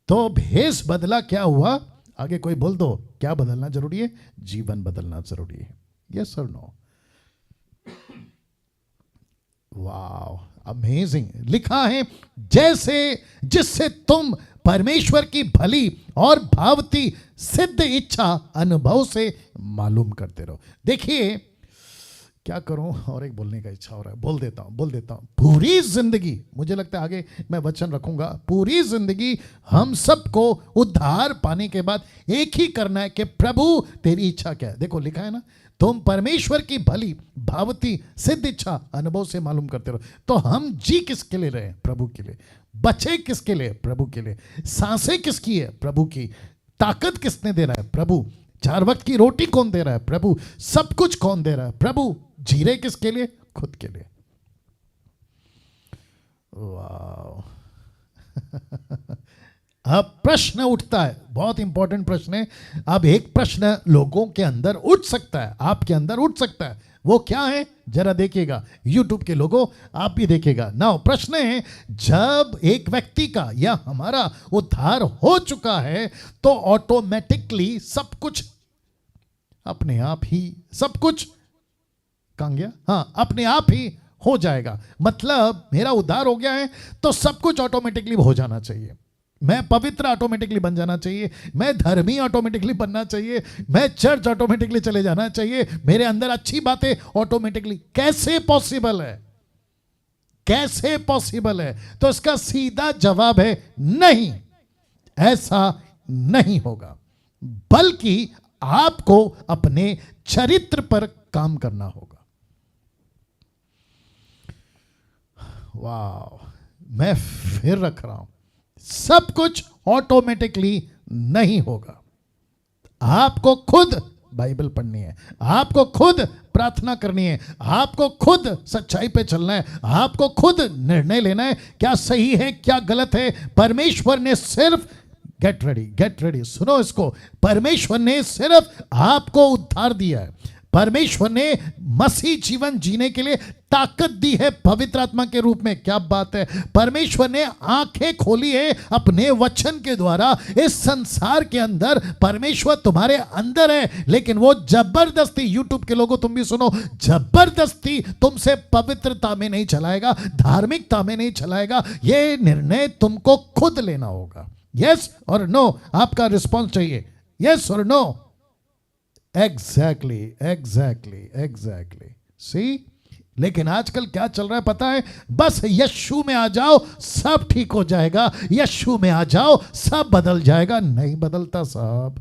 तो भेष बदला, क्या हुआ? आगे कोई बोल दो, क्या बदलना जरूरी है? जीवन बदलना जरूरी है। यस और नो? वाव, अमेजिंग। लिखा है जैसे जिससे तुम परमेश्वर की भली और भावती सिद्ध इच्छा अनुभव से मालूम करते रहो। देखिए क्या करूं, और एक बोलने का इच्छा हो रहा है, बोल देता हूं। पूरी जिंदगी, मुझे लगता है आगे मैं वचन रखूंगा, पूरी जिंदगी हम सबको उद्धार पाने के बाद एक ही करना है कि प्रभु तेरी इच्छा क्या है। देखो लिखा है ना, तुम परमेश्वर की भली भावती सिद्ध इच्छा अनुभव से मालूम करते रहो। तो हम जी किसके लिए रहे? प्रभु के लिए। बचे किसके लिए? प्रभु के लिए। सांसें किसकी है? प्रभु की। ताकत किसने दे रहा है? प्रभु। 4 वक्त की रोटी कौन दे रहा है? प्रभु। सब कुछ कौन दे रहा है? प्रभु। जी रहे किसके लिए? खुद के लिए। वाह। अब प्रश्न उठता है, बहुत इंपॉर्टेंट प्रश्न है। अब एक प्रश्न लोगों के अंदर उठ सकता है, आपके अंदर उठ सकता है। वो क्या है? जरा देखिएगा, यूट्यूब के लोगों आप भी देखिएगा। नाउ प्रश्न है, जब एक व्यक्ति का या हमारा उद्धार हो चुका है तो ऑटोमेटिकली सब कुछ अपने आप ही, सब कुछ कहां गया? हाँ, अपने आप ही हो जाएगा। मतलब मेरा उद्धार हो गया है तो सब कुछ ऑटोमेटिकली हो जाना चाहिए। मैं पवित्र ऑटोमेटिकली बन जाना चाहिए, मैं धर्मी ऑटोमेटिकली बनना चाहिए, मैं चर्च ऑटोमेटिकली चले जाना चाहिए, मेरे अंदर अच्छी बातें ऑटोमेटिकली। कैसे पॉसिबल है? कैसे पॉसिबल है? तो इसका सीधा जवाब है नहीं, ऐसा नहीं होगा। बल्कि आपको अपने चरित्र पर काम करना होगा। वाह, मैं फिर रख रहा हूं, सब कुछ ऑटोमेटिकली नहीं होगा। आपको खुद बाइबल पढ़नी है, आपको खुद प्रार्थना करनी है, आपको खुद सच्चाई पे चलना है, आपको खुद निर्णय लेना है क्या सही है क्या गलत है। परमेश्वर ने सिर्फ, गेट रेडी, सुनो इसको, परमेश्वर ने सिर्फ आपको उद्धार दिया है। परमेश्वर ने मसीह जीवन जीने के लिए ताकत दी है पवित्र आत्मा के रूप में। क्या बात है! परमेश्वर ने आंखें खोली है अपने वचन के द्वारा। इस संसार के अंदर परमेश्वर तुम्हारे अंदर है, लेकिन वो जबरदस्ती, यूट्यूब के लोगों तुम भी सुनो, जबरदस्ती तुमसे पवित्रता में नहीं चलाएगा, धार्मिकता में नहीं चलाएगा। ये निर्णय तुमको खुद लेना होगा। यस और नो, आपका रिस्पॉन्स चाहिए, यस और नो। एग्जैक्टली। सी, लेकिन आजकल क्या चल रहा है पता है? बस यीशु में आ जाओ सब ठीक हो जाएगा, यीशु में आ जाओ सब बदल जाएगा। नहीं बदलता साहब,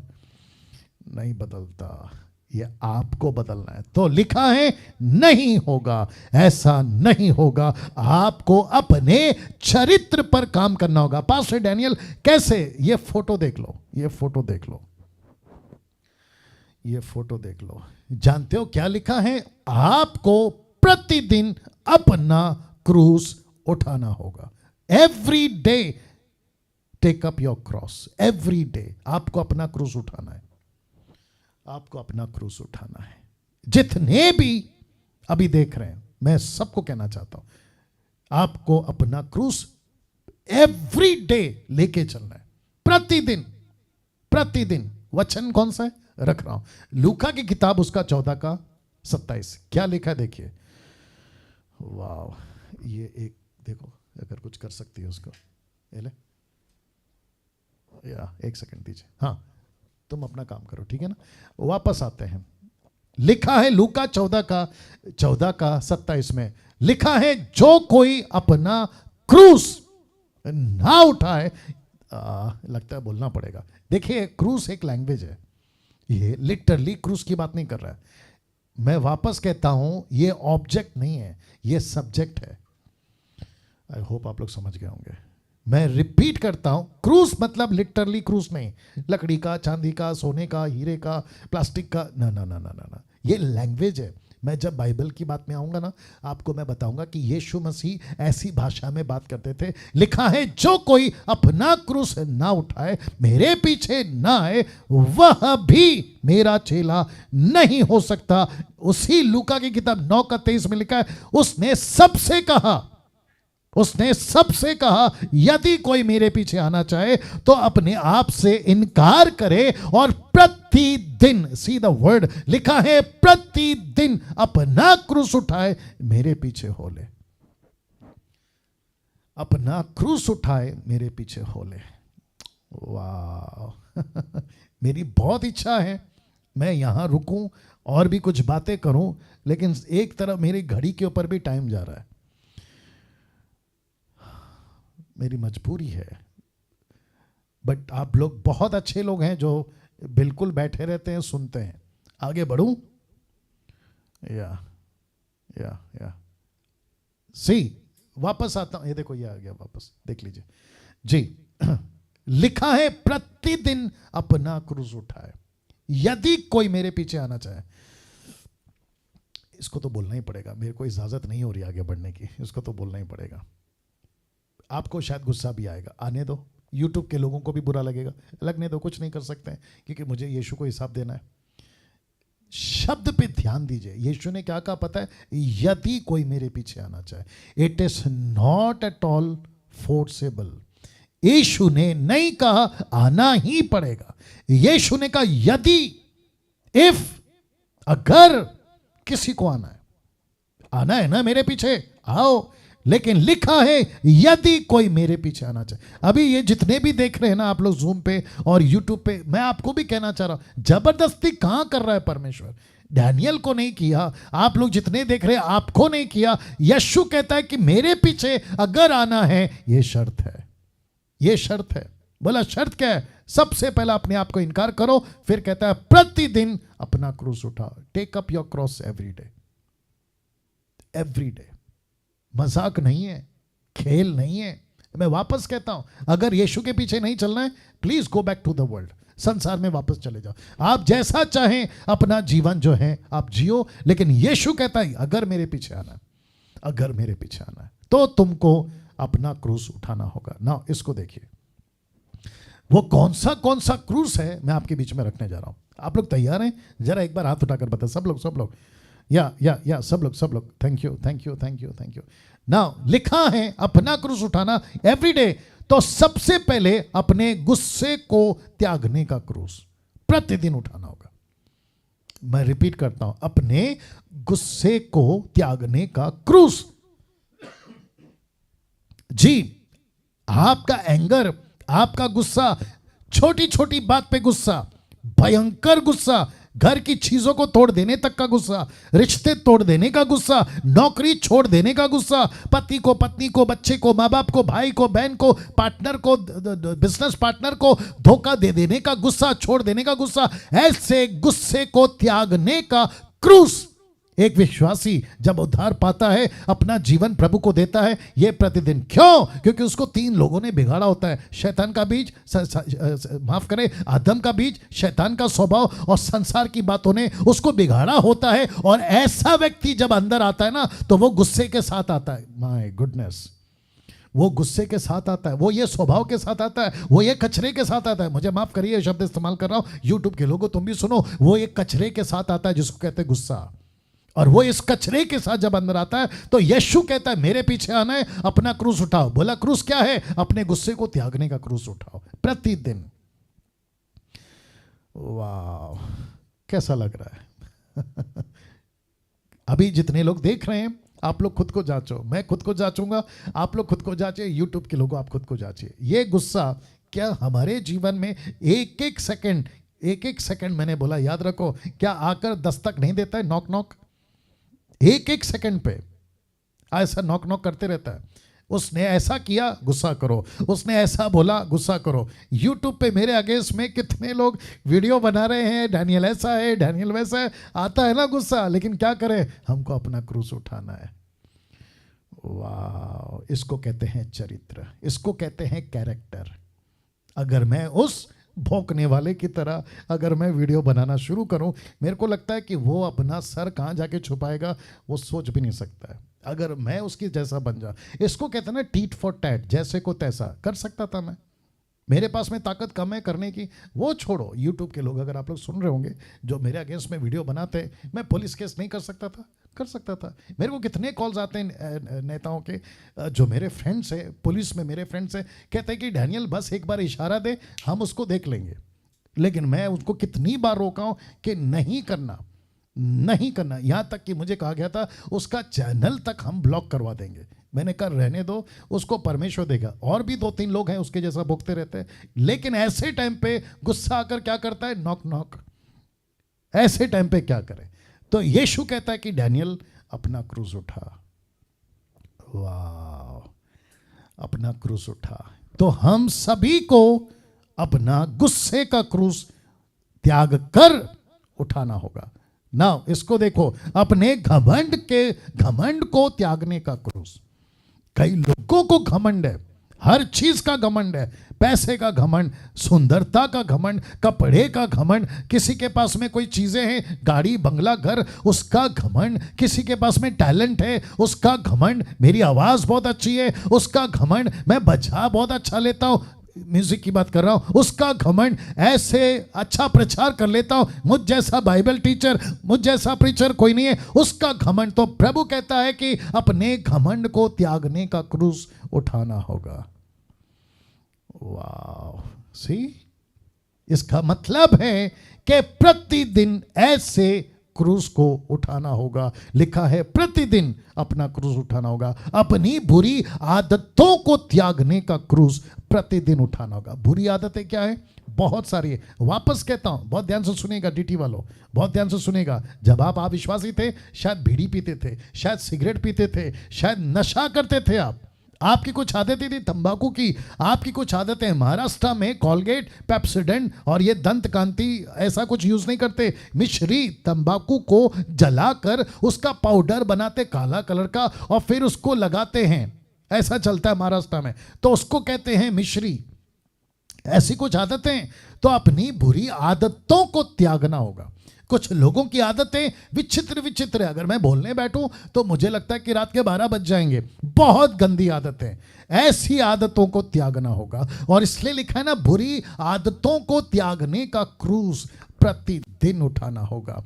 नहीं बदलता। ये आपको बदलना है। तो लिखा है नहीं होगा, ऐसा नहीं होगा। आपको अपने चरित्र पर काम करना होगा। पास्टर डैनियल कैसे? ये फोटो देख लो, ये फोटो देख लो, ये फोटो देख लो। जानते हो क्या लिखा है? आपको प्रतिदिन अपना क्रूस उठाना होगा। Every day take up your cross. Every day आपको अपना क्रूस उठाना है, आपको अपना क्रूस उठाना है। जितने भी अभी देख रहे हैं, मैं सबको कहना चाहता हूं, आपको अपना क्रूस एवरी डे लेके चलना है। प्रतिदिन, प्रतिदिन। वचन कौन सा है? रख रहा हूं, लूका की किताब उसका 14:27। क्या लिखा है देखिए। वाह, ये एक देखो, अगर कुछ कर सकती है उसको, ले या एक सेकंड दीजिए। हाँ, तुम अपना काम करो, ठीक है ना। वापस आते हैं। लिखा है लूका 14:27 में लिखा है, जो कोई अपना क्रूस ना उठाए, लगता है बोलना पड़ेगा। देखिए, क्रूस एक लैंग्वेज है, ये लिटरली क्रूस की बात नहीं कर रहा है। मैं वापस कहता हूं, ये ऑब्जेक्ट नहीं है, ये सब्जेक्ट है। आई होप आप लोग समझ गए होंगे। मैं रिपीट करता हूं, क्रूस मतलब लिटरली क्रूस नहीं, लकड़ी का, चांदी का, सोने का, हीरे का, प्लास्टिक का, ना ना ना ना ना ना, ये लैंग्वेज है। मैं जब बाइबल की बात में आऊंगा ना, आपको मैं बताऊंगा कि यीशु मसीह ऐसी भाषा में बात करते थे। लिखा है, जो कोई अपना क्रूस ना उठाए, मेरे पीछे ना आए, वह भी मेरा चेला नहीं हो सकता। उसी लूका की किताब 9:23 में लिखा है, उसने सबसे कहा, यदि कोई मेरे पीछे आना चाहे तो अपने आप से इनकार करे और प्रतिदिन, सी द वर्ड, लिखा है प्रतिदिन अपना क्रूस उठाए मेरे पीछे हो ले। अपना क्रूस उठाए मेरे पीछे हो ले। वाह मेरी बहुत इच्छा है, मैं यहाँ रुकूं और भी कुछ बातें करूं, लेकिन एक तरफ मेरी घड़ी के ऊपर भी टाइम जा रहा है, मेरी मजबूरी है। बट आप लोग बहुत अच्छे लोग हैं जो बिल्कुल बैठे रहते हैं, सुनते हैं। आगे बढ़ूं? या सी वापस आता हूं, ये देखो ये आ गया वापस, देख लीजिए जी। लिखा है प्रतिदिन अपना क्रूस उठाए, यदि कोई मेरे पीछे आना चाहे। इसको तो बोलना ही पड़ेगा, मेरे को इजाजत नहीं हो रही आगे बढ़ने की, इसको तो बोलना ही पड़ेगा। आपको शायद गुस्सा भी आएगा, आने दो। यूट्यूब के लोगों को भी बुरा लगेगा, लगने दो, कुछ नहीं कर सकते हैं, क्योंकि मुझे यीशु को हिसाब देना है। शब्द पे ध्यान दीजिए, यीशु ने क्या कहा पता है? यदि कोई मेरे पीछे आना चाहे। It is not at all forcible. यीशु ने नहीं कहा आना ही पड़ेगा, यीशु ने कहा यदि, इफ, अगर किसी को आना है ना मेरे पीछे, आओ। लेकिन लिखा है यदि कोई मेरे पीछे आना चाहे। अभी ये जितने भी देख रहे हैं ना आप लोग जूम पे और यूट्यूब पे, मैं आपको भी कहना चाह रहा हूं, जबरदस्ती कहां कर रहा है परमेश्वर? डैनियल को नहीं किया, आप लोग जितने देख रहे हैं आपको नहीं किया। यीशु कहता है कि मेरे पीछे अगर आना है, ये शर्त है, ये शर्त है। बोला शर्त क्या है? सबसे पहला अपने आप को इनकार करो, फिर कहता है प्रतिदिन अपना क्रूस उठाओ। Take up your cross every day, every day. मजाक नहीं है, खेल नहीं है। मैं वापस कहता हूं, अगर यीशु के पीछे नहीं चलना है, please go back to the world, संसार में वापस चले जाओ। आप जैसा चाहें अपना जीवन जो है आप जियो, लेकिन यीशु कहता है अगर मेरे पीछे आना है, अगर मेरे पीछे आना है तो तुमको अपना क्रूस उठाना होगा ना। इसको देखिए, वो कौन सा क्रूस है मैं आपके बीच में रखने जा रहा हूं। आप लोग तैयार हैं? जरा एक बार हाथ उठाकर बताओ, सब लोग या सब लोग। Thank you. नाउ लिखा है अपना क्रूस उठाना एवरी डे, तो सबसे पहले अपने गुस्से को त्यागने का क्रूस प्रतिदिन उठाना होगा। मैं रिपीट करता हूं, अपने गुस्से को त्यागने का क्रूस। जी, आपका एंगर, आपका गुस्सा, छोटी छोटी बात पे गुस्सा, भयंकर गुस्सा, घर की चीजों को तोड़ देने तक का गुस्सा, रिश्ते तोड़ देने का गुस्सा, नौकरी छोड़ देने का गुस्सा, पति को, पत्नी को, बच्चे को, माँ बाप को, भाई को, बहन को, पार्टनर को, बिजनेस पार्टनर को धोखा दे देने का गुस्सा, छोड़ देने का गुस्सा, ऐसे गुस्से को त्यागने का क्रूस। एक विश्वासी जब उद्धार पाता है, अपना जीवन प्रभु को देता है, ये प्रतिदिन। क्यों? क्योंकि उसको 3 लोगों ने बिगाड़ा होता है। शैतान का बीज, माफ करें, आदम का बीज, शैतान का स्वभाव और संसार की बातों ने उसको बिगाड़ा होता है। और ऐसा व्यक्ति जब अंदर आता है ना, तो वो गुस्से के साथ आता है। माय गुडनेस, वो गुस्से के साथ आता है, वो ये स्वभाव के साथ आता है, वो ये कचरे के साथ आता है। मुझे माफ करिए शब्द इस्तेमाल कर रहा हूं, यूट्यूब के लोगों तुम भी सुनो। वो एक कचरे के साथ आता है जिसको कहते हैं गुस्सा। और वो इस कचरे के साथ जब अंदर आता है, तो यीशु कहता है मेरे पीछे आना है, अपना क्रूस उठाओ। बोला क्रूस क्या है? अपने गुस्से को त्यागने का क्रूस उठाओ प्रतिदिन। वाह, कैसा लग रहा है? अभी जितने लोग देख रहे हैं, आप लोग खुद को जांचो, मैं खुद को जांचूंगा, आप लोग खुद को जांचे, यूट्यूब के लोगों आप खुद को जांचिए। ये गुस्सा क्या हमारे जीवन में एक एक सेकंड मैंने बोला याद रखो, क्या आकर दस्तक नहीं देता है? नॉक नॉक, एक एक सेकंड पे ऐसा नॉक नॉक करते रहता है। उसने ऐसा किया, गुस्सा करो, उसने ऐसा बोला, गुस्सा करो। यूट्यूब पे मेरे अगेंस्ट में कितने लोग वीडियो बना रहे हैं, डैनियल ऐसा है, डैनियल वैसा है। आता है ना गुस्सा, लेकिन क्या करें, हमको अपना क्रूस उठाना है। वाह, इसको कहते हैं चरित्र, इसको कहते हैं कैरेक्टर। अगर मैं उस भौंकने वाले की तरह अगर मैं वीडियो बनाना शुरू करूं, मेरे को लगता है कि वो अपना सर कहां जाके छुपाएगा वो सोच भी नहीं सकता है। अगर मैं उसकी जैसा बन जा, इसको कहते हैं ना टीट फॉर टैट, जैसे को तैसा कर सकता था मैं। मेरे पास में ताकत कम है करने की, वो छोड़ो। यूट्यूब के लोग अगर आप लोग सुन रहे होंगे जो मेरे अगेंस्ट में वीडियो बनाते, मैं पुलिस केस नहीं कर सकता था? कर सकता था। मेरे को कितने कॉल्स आते हैं नेताओं के, जो मेरे फ्रेंड्स हैं पुलिस में, मेरे फ्रेंड्स हैं, कहते हैं कि डैनियल बस एक बार इशारा दे, हम उसको देख लेंगे। लेकिन मैं उसको कितनी बार रोका हूं कि नहीं करना, नहीं करना। यहां तक कि मुझे कहा गया था उसका चैनल तक हम ब्लॉक करवा देंगे। मैंने कहा रहने दो, उसको परमेश्वर देगा। और भी 2-3 लोग हैं उसके जैसा भुगते रहते हैं। लेकिन ऐसे टाइम पे गुस्सा आकर क्या करता है? नॉक नॉक, ऐसे टाइम पे क्या करें? तो यीशु कहता है कि डैनियल अपना क्रूज उठा। वाह, अपना क्रूज उठा। तो हम सभी को अपना गुस्से का क्रूज त्याग कर उठाना होगा ना। इसको देखो, अपने घमंड को त्यागने का क्रूज। कई लोगों को घमंड है, हर चीज का घमंड है। पैसे का घमंड, सुंदरता का घमंड, कपड़े का घमंड, किसी के पास में कोई चीजें हैं, गाड़ी बंगला घर, उसका घमंड, किसी के पास में टैलेंट है, उसका घमंड, मेरी आवाज बहुत अच्छी है, उसका घमंड, मैं बजा बहुत अच्छा लेता हूं, म्यूजिक की बात कर रहा हूं, उसका घमंड, ऐसे अच्छा प्रचार कर लेता हूं, मुझ जैसा बाइबल टीचर, मुझ जैसा प्रीचर कोई नहीं है, उसका घमंड। तो प्रभु कहता है कि अपने घमंड को त्यागने का क्रूज उठाना होगा। वाह, सी, इसका मतलब है कि प्रतिदिन ऐसे क्रूज को उठाना होगा। लिखा है प्रतिदिन अपना क्रूज उठाना होगा। अपनी बुरी आदतों को त्यागने का क्रूज प्रतिदिन उठाना होगा। बुरी आदतें क्या है? बहुत सारी है। वापस कहता हूं, बहुत ध्यान से सुनेगा डीटी वालों, बहुत ध्यान से सुनेगा। जब आप अविश्वासी थे, शायद बीड़ी पीते थे, शायद सिगरेट पीते थे, शायद नशा करते थे। आपकी कुछ आदतें थी तंबाकू की, आपकी कुछ आदतें, महाराष्ट्र में कॉलगेट, पेप्सोडेंट और ये दंत कांति ऐसा कुछ यूज नहीं करते। मिश्री तंबाकू को जलाकर उसका पाउडर बनाते काला कलर का और फिर उसको लगाते हैं, ऐसा चलता है महाराष्ट्र में, तो उसको कहते हैं मिश्री। ऐसी कुछ आदतें। तो अपनी बुरी आदतों को त्यागना होगा। कुछ लोगों की आदतें विचित्र विचित्र है। अगर मैं बोलने बैठूं तो मुझे लगता है कि रात के 12 बज जाएंगे। बहुत गंदी आदतें, ऐसी आदतों को त्यागना होगा। और इसलिए लिखा है ना, बुरी आदतों को त्यागने का क्रूज प्रतिदिन उठाना होगा।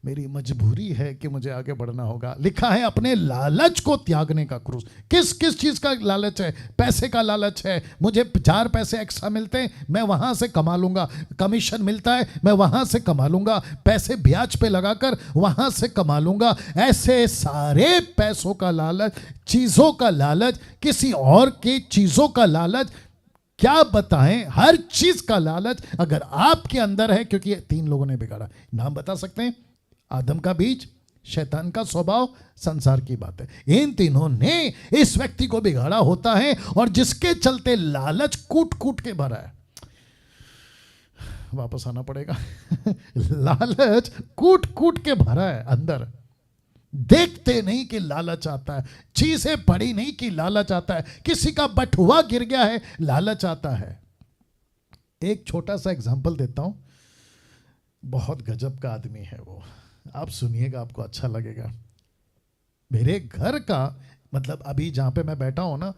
मेरी मजबूरी है कि मुझे आगे बढ़ना होगा। लिखा है अपने लालच को त्यागने का क्रूज। किस किस चीज का लालच है? पैसे का लालच है, मुझे 4 पैसे एक्स्ट्रा मिलते हैं, मैं वहां से कमा लूंगा। कमीशन मिलता है, मैं वहां से कमा लूंगा। पैसे ब्याज पे लगाकर वहां से कमा लूंगा। ऐसे सारे पैसों का लालच, चीजों का लालच, किसी और की चीजों का लालच, क्या बताएं, हर चीज का लालच अगर आपके अंदर है, क्योंकि 3 लोगों ने बिगाड़ा। नाम बता सकते हैं? आदम का बीज, शैतान का स्वभाव, संसार की बात है। इन तीनों ने इस व्यक्ति को बिगाड़ा होता है और जिसके चलते लालच कूट कूट के भरा है। वापस आना पड़ेगा। लालच कूट कूट के भरा है अंदर। देखते नहीं कि लालच आता है, चीजें पड़ी नहीं कि लालच आता है, किसी का बटुआ गिर गया है, लालच आता है। एक छोटा सा एग्जांपल देता हूं। बहुत गजब का आदमी है वो, आप सुनिएगा, आपको अच्छा लगेगा। मेरे घर का मतलब अभी जहाँ पे मैं बैठा हूँ ना,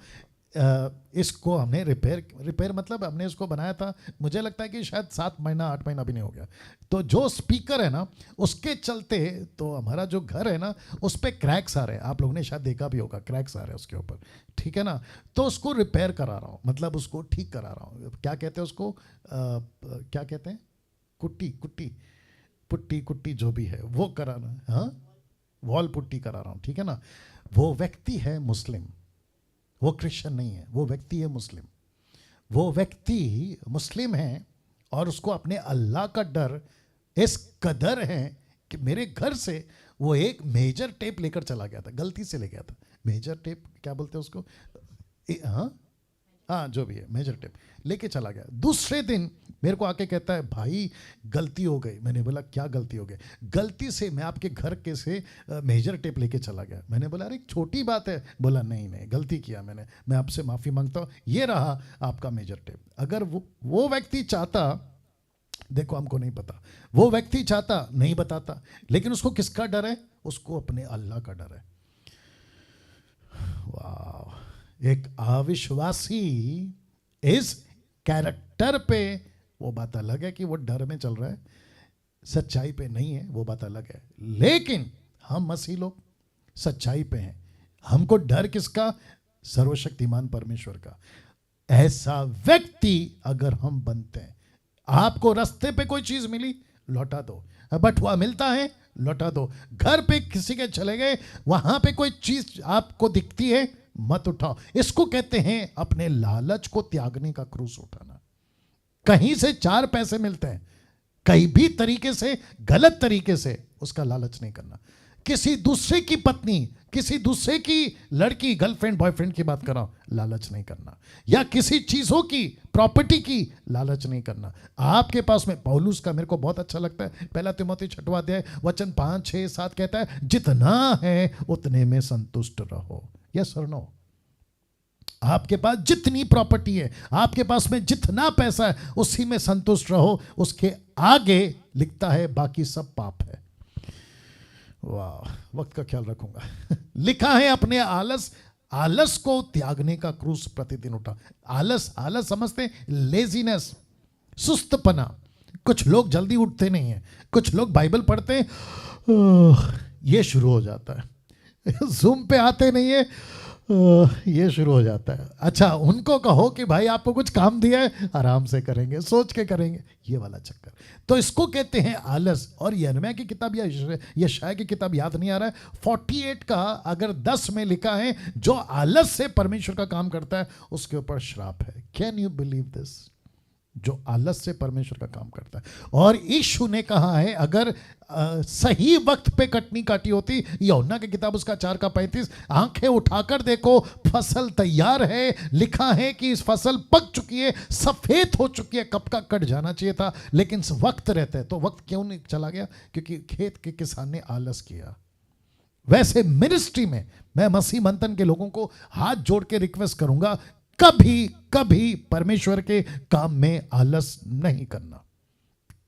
इसको हमने रिपेयर मतलब हमने इसको बनाया था, मुझे लगता है कि शायद 7 महीना 8 महीना भी नहीं हो गया। तो जो स्पीकर है ना, उसके चलते तो हमारा जो घर है ना, उस पर क्रैक्स आ रहे हैं। आप लोगों ने शायद देखा भी होगा, क्रैक्स आ रहे हैं उसके ऊपर, ठीक है ना। तो उसको रिपेयर करा रहा हूँ, मतलब उसको ठीक करा रहा हूँ। क्या कहते हैं उसको, क्या कहते हैं, पुट्टी कुट्टी जो भी है वो कराना, हाँ, वॉल पुट्टी करा रहा हूँ, ठीक है ना। वो व्यक्ति है मुस्लिम, वो क्रिश्चियन नहीं है, वो व्यक्ति है मुस्लिम। वो व्यक्ति मुस्लिम है और उसको अपने अल्लाह का डर इस कदर है कि मेरे घर से वो एक मेजर टेप लेकर चला गया था, गलती से ले गया था। मेजर टेप क्या बोलते हैं उसको, हाँ जो भी है, मेजर टेप लेके चला गया। दूसरे दिन मेरे को आके कहता है, भाई गलती हो गई। मैंने बोला क्या गलती हो गई? गलती से मैं आपके घर के से मेजर टेप लेके चला गया। मैंने बोला अरे छोटी बात है। बोला नहीं गलती किया मैंने, मैं आपसे माफ़ी मांगता हूँ, ये रहा आपका मेजर टेप। अगर वो व्यक्ति चाहता, देखो हमको नहीं पता, वो व्यक्ति चाहता नहीं बताता, लेकिन उसको किसका डर है? उसको अपने अल्लाह का डर है। वाह, एक अविश्वासी इस कैरेक्टर पे, वो बात अलग है कि वो डर में चल रहा है, सच्चाई पे नहीं है, वो बात अलग है। लेकिन हम मसीह लोग सच्चाई पे हैं। हमको डर किसका? सर्वशक्तिमान परमेश्वर का। ऐसा व्यक्ति अगर हम बनते हैं, आपको रास्ते पे कोई चीज मिली, लौटा दो। बटुआ मिलता है, लौटा दो। घर पे किसी के चले गए, वहां पे कोई चीज आपको दिखती है, मत उठाओ। इसको कहते हैं अपने लालच को त्यागने का क्रूस उठाना। कहीं से 4 पैसे मिलते हैं, कहीं भी तरीके से, गलत तरीके से उसका लालच नहीं करना। किसी दूसरे की पत्नी, किसी दूसरे की लड़की, गर्लफ्रेंड बॉयफ्रेंड की बात कर रहा हूं, लालच नहीं करना। या किसी चीजों की, प्रॉपर्टी की लालच नहीं करना। आपके पास में पौलुस का मेरे को बहुत अच्छा लगता है, पहला तिमोथी 6वां अध्याय वचन 5, 6, 7 कहता है, जितना है उतने में संतुष्ट रहो। यस और नो? आपके पास जितनी प्रॉपर्टी है, आपके पास में जितना पैसा है, उसी में संतुष्ट रहो। उसके आगे लिखता है बाकी सब पाप है। वाह, वक्त का ख्याल रखूंगा। लिखा है अपने आलस को त्यागने का क्रूस प्रतिदिन उठा। आलस समझते हैं लेजीनेस, सुस्तपना। कुछ लोग जल्दी उठते नहीं हैं, कुछ लोग बाइबल पढ़ते हैं, ये शुरू हो जाता है। जूम पे आते नहीं है, ये शुरू हो जाता है। अच्छा, उनको कहो कि भाई आपको कुछ काम दिया है, आराम से करेंगे, सोच के करेंगे, ये वाला चक्कर। तो इसको कहते हैं आलस। और यिर्मयाह की किताब या यशायाह की किताब याद नहीं आ रहा है, 48 का अगर 10 में लिखा है, जो आलस से परमेश्वर का काम करता है उसके ऊपर श्राप है। Can you believe this? जो आलस से परमेश्वर का काम करता है। और यीशु ने कहा है, अगर सही वक्त पे कटनी काटी होती, यूहन्ना की किताब उसका 4:35, आंखें उठाकर देखो फसल तैयार है, लिखा है कि इस फसल पक चुकी है, सफेद हो चुकी है, कब का कट जाना चाहिए था, लेकिन वक्त रहता है। तो वक्त क्यों नहीं चला गया? क्योंकि खेत के किसान ने आलस किया। वैसे मिनिस्ट्री में मैं मसीह मंथन के लोगों को हाथ जोड़ के रिक्वेस्ट करूंगा, कभी कभी परमेश्वर के काम में आलस नहीं करना,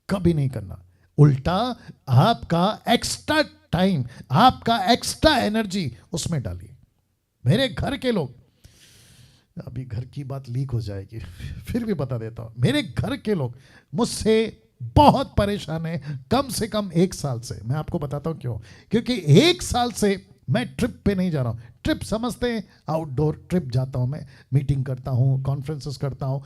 कभी नहीं करना। उल्टा आपका एक्स्ट्रा टाइम, आपका एक्स्ट्रा एनर्जी उसमें डालिए। मेरे घर के लोग, अभी घर की बात लीक हो जाएगी, फिर भी बता देता हूं, मेरे घर के लोग मुझसे बहुत परेशान है, कम से कम 1 साल से। मैं आपको बताता हूं क्यों। क्योंकि 1 साल से मैं ट्रिप पे नहीं जा रहा हूँ। ट्रिप समझते हैं, आउटडोर ट्रिप जाता हूँ मैं, मीटिंग करता हूँ, कॉन्फ्रेंसेस करता हूँ,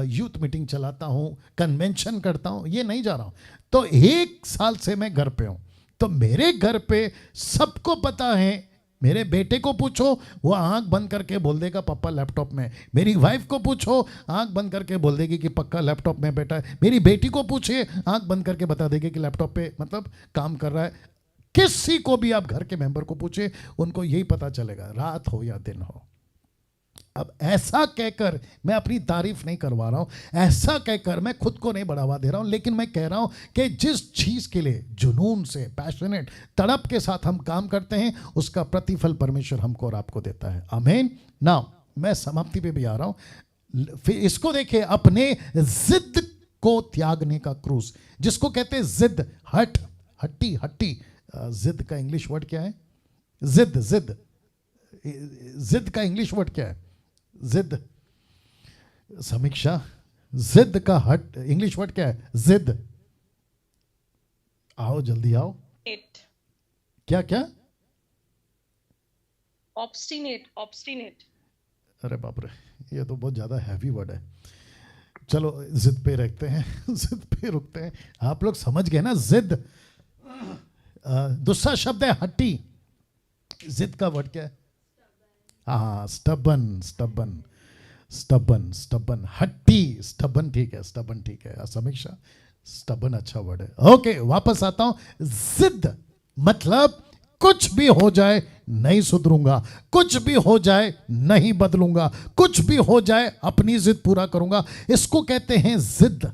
यूथ मीटिंग चलाता हूँ, कन्वेंशन करता हूँ, ये नहीं जा रहा हूँ। तो 1 साल से मैं घर पे हूँ। तो मेरे घर पे सबको पता है, मेरे बेटे को पूछो, वो आंख बंद करके बोल देगा पापा लैपटॉप में। मेरी वाइफ को पूछो, आंख बंद करके बोल देगी कि पक्का लैपटॉप में बेटा है। मेरी बेटी को पूछे, आंख बंद करके बता देगी कि लैपटॉप पे मतलब काम कर रहा है। किसी को भी आप घर के मेंबर को पूछे, उनको यही पता चलेगा, रात हो या दिन हो। अब ऐसा कहकर मैं अपनी तारीफ नहीं करवा रहा हूं, ऐसा कहकर मैं खुद को नहीं बढ़ावा दे रहा हूं, लेकिन मैं कह रहा हूं कि जिस चीज के लिए जुनून से, पैशनेट, तड़प के साथ हम काम करते हैं, उसका प्रतिफल परमेश्वर हमको और आपको देता है। आमीन। नाउ मैं समाप्ति पे भी आ रहा हूं। फिर इसको देखिए, अपने जिद को त्यागने का क्रूस, जिसको कहते हैं जिद, हट्टी। जिद का इंग्लिश वर्ड क्या है? जिद का इंग्लिश वर्ड क्या है? जिद। समीक्षा, जिद का इंग्लिश वर्ड क्या है? जिद। आओ जल्दी आओ। क्या? Obstinate. अरे बाप रे, ये तो बहुत ज्यादा हैवी वर्ड है। चलो जिद पे रखते हैं, जिद पे रुकते हैं। आप लोग समझ गए ना? जिद। दूसरा शब्द है हट्टी। जिद का वर्ड क्या है? हाँ, स्टबन। हट्टी, स्टबन ठीक है। समीक्षा, स्टबन अच्छा वर्ड है। ओके, वापस आता हूं। जिद मतलब कुछ भी हो जाए नहीं सुधरूंगा, कुछ भी हो जाए नहीं बदलूंगा, कुछ भी हो जाए अपनी जिद पूरा करूंगा। इसको कहते हैं जिद।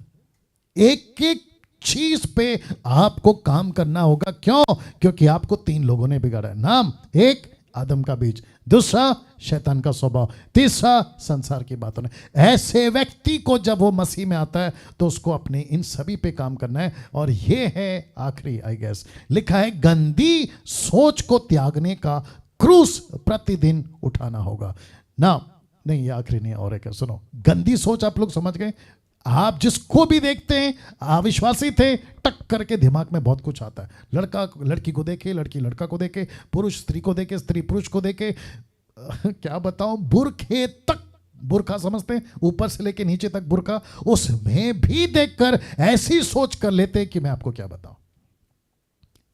एक चीज पे आपको काम करना होगा। क्यों? क्योंकि आपको 3 लोगों ने बिगाड़ा है। नाम, एक आदम का बीज, दूसरा शैतान का स्वभाव, तीसरा संसार की बातों ने। ऐसे व्यक्ति को जब वो मसीह में आता है तो उसको अपने इन सभी पे काम करना है। और ये है आखिरी, आई गेस, लिखा है गंदी सोच को त्यागने का क्रूस प्रतिदिन उठाना होगा ना। नहीं, ये आखिरी नहीं, और एक है, सुनो। गंदी सोच आप लोग समझ गए? आप जिसको भी देखते हैं, अविश्वासी थे, टक करके दिमाग में बहुत कुछ आता है। लड़का लड़की को देखे, लड़की लड़का को देखे, पुरुष स्त्री को देखे, स्त्री पुरुष को देखे, क्या बताऊं, बुरखे तक, बुरखा समझते हैं, ऊपर से लेके नीचे तक बुरखा, उसमें भी देखकर ऐसी सोच कर लेते कि मैं आपको क्या बताऊं।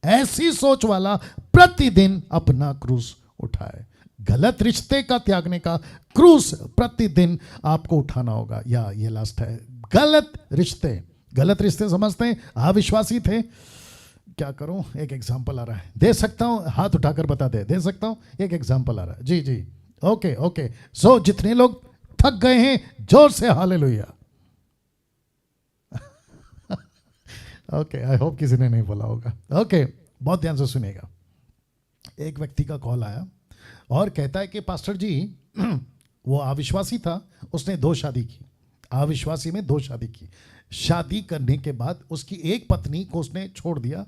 ऐसी सोच वाला प्रतिदिन अपना क्रूस उठाए। गलत रिश्ते का त्यागने का क्रूस प्रतिदिन आपको उठाना होगा। या ये लास्ट है, गलत रिश्ते, गलत रिश्ते समझते हैं, अविश्वासी थे। क्या करूं, एक एग्जांपल आ रहा है, दे सकता हूं, हाथ उठाकर बता दे सकता हूं, एक एग्जांपल आ रहा है। जी जी, ओके ओके। सो जितने लोग थक गए हैं जोर से हालेलुया। ओके, आई होप किसी ने नहीं बोला होगा। ओके, बहुत ध्यान से सुनिएगा। एक व्यक्ति का कॉल आया और कहता है कि पास्टर जी वो अविश्वासी था, उसने 2 शादी की, अविश्वासी में 2 शादी की। शादी करने के बाद उसकी एक पत्नी को उसने छोड़ दिया,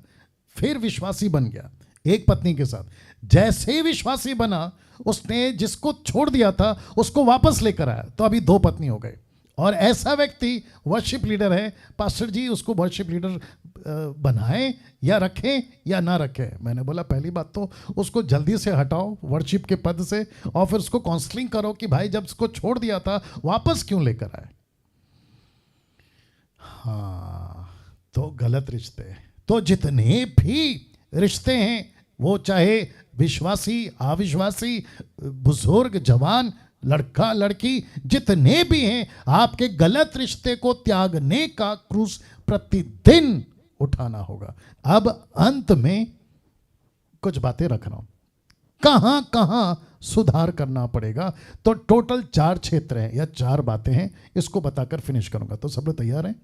फिर विश्वासी बन गया एक पत्नी के साथ। जैसे ही विश्वासी बना, उसने जिसको छोड़ दिया था उसको वापस लेकर आया, तो अभी 2 पत्नी हो गए। और ऐसा व्यक्ति वर्शिप लीडर है, पास्टर जी उसको वर्शिप लीडर बनाएं या रखें या ना रखें। मैंने बोला पहली बात तो उसको जल्दी से हटाओ वर्शिप के पद से, और फिर उसको काउंसलिंग करो कि भाई जब उसको छोड़ दिया था वापस क्यों लेकर आए। हाँ, तो गलत रिश्ते। तो जितने भी रिश्ते हैं, वो चाहे विश्वासी अविश्वासी, बुजुर्ग जवान, लड़का लड़की, जितने भी हैं, आपके गलत रिश्ते को त्यागने का क्रूस प्रतिदिन उठाना होगा। अब अंत में कुछ बातें रख रहा हूं, कहां कहां सुधार करना पड़ेगा। तो टोटल 4 क्षेत्र हैं या 4 बातें हैं, इसको बताकर फिनिश करूंगा। तो सब लोग तैयार हैं?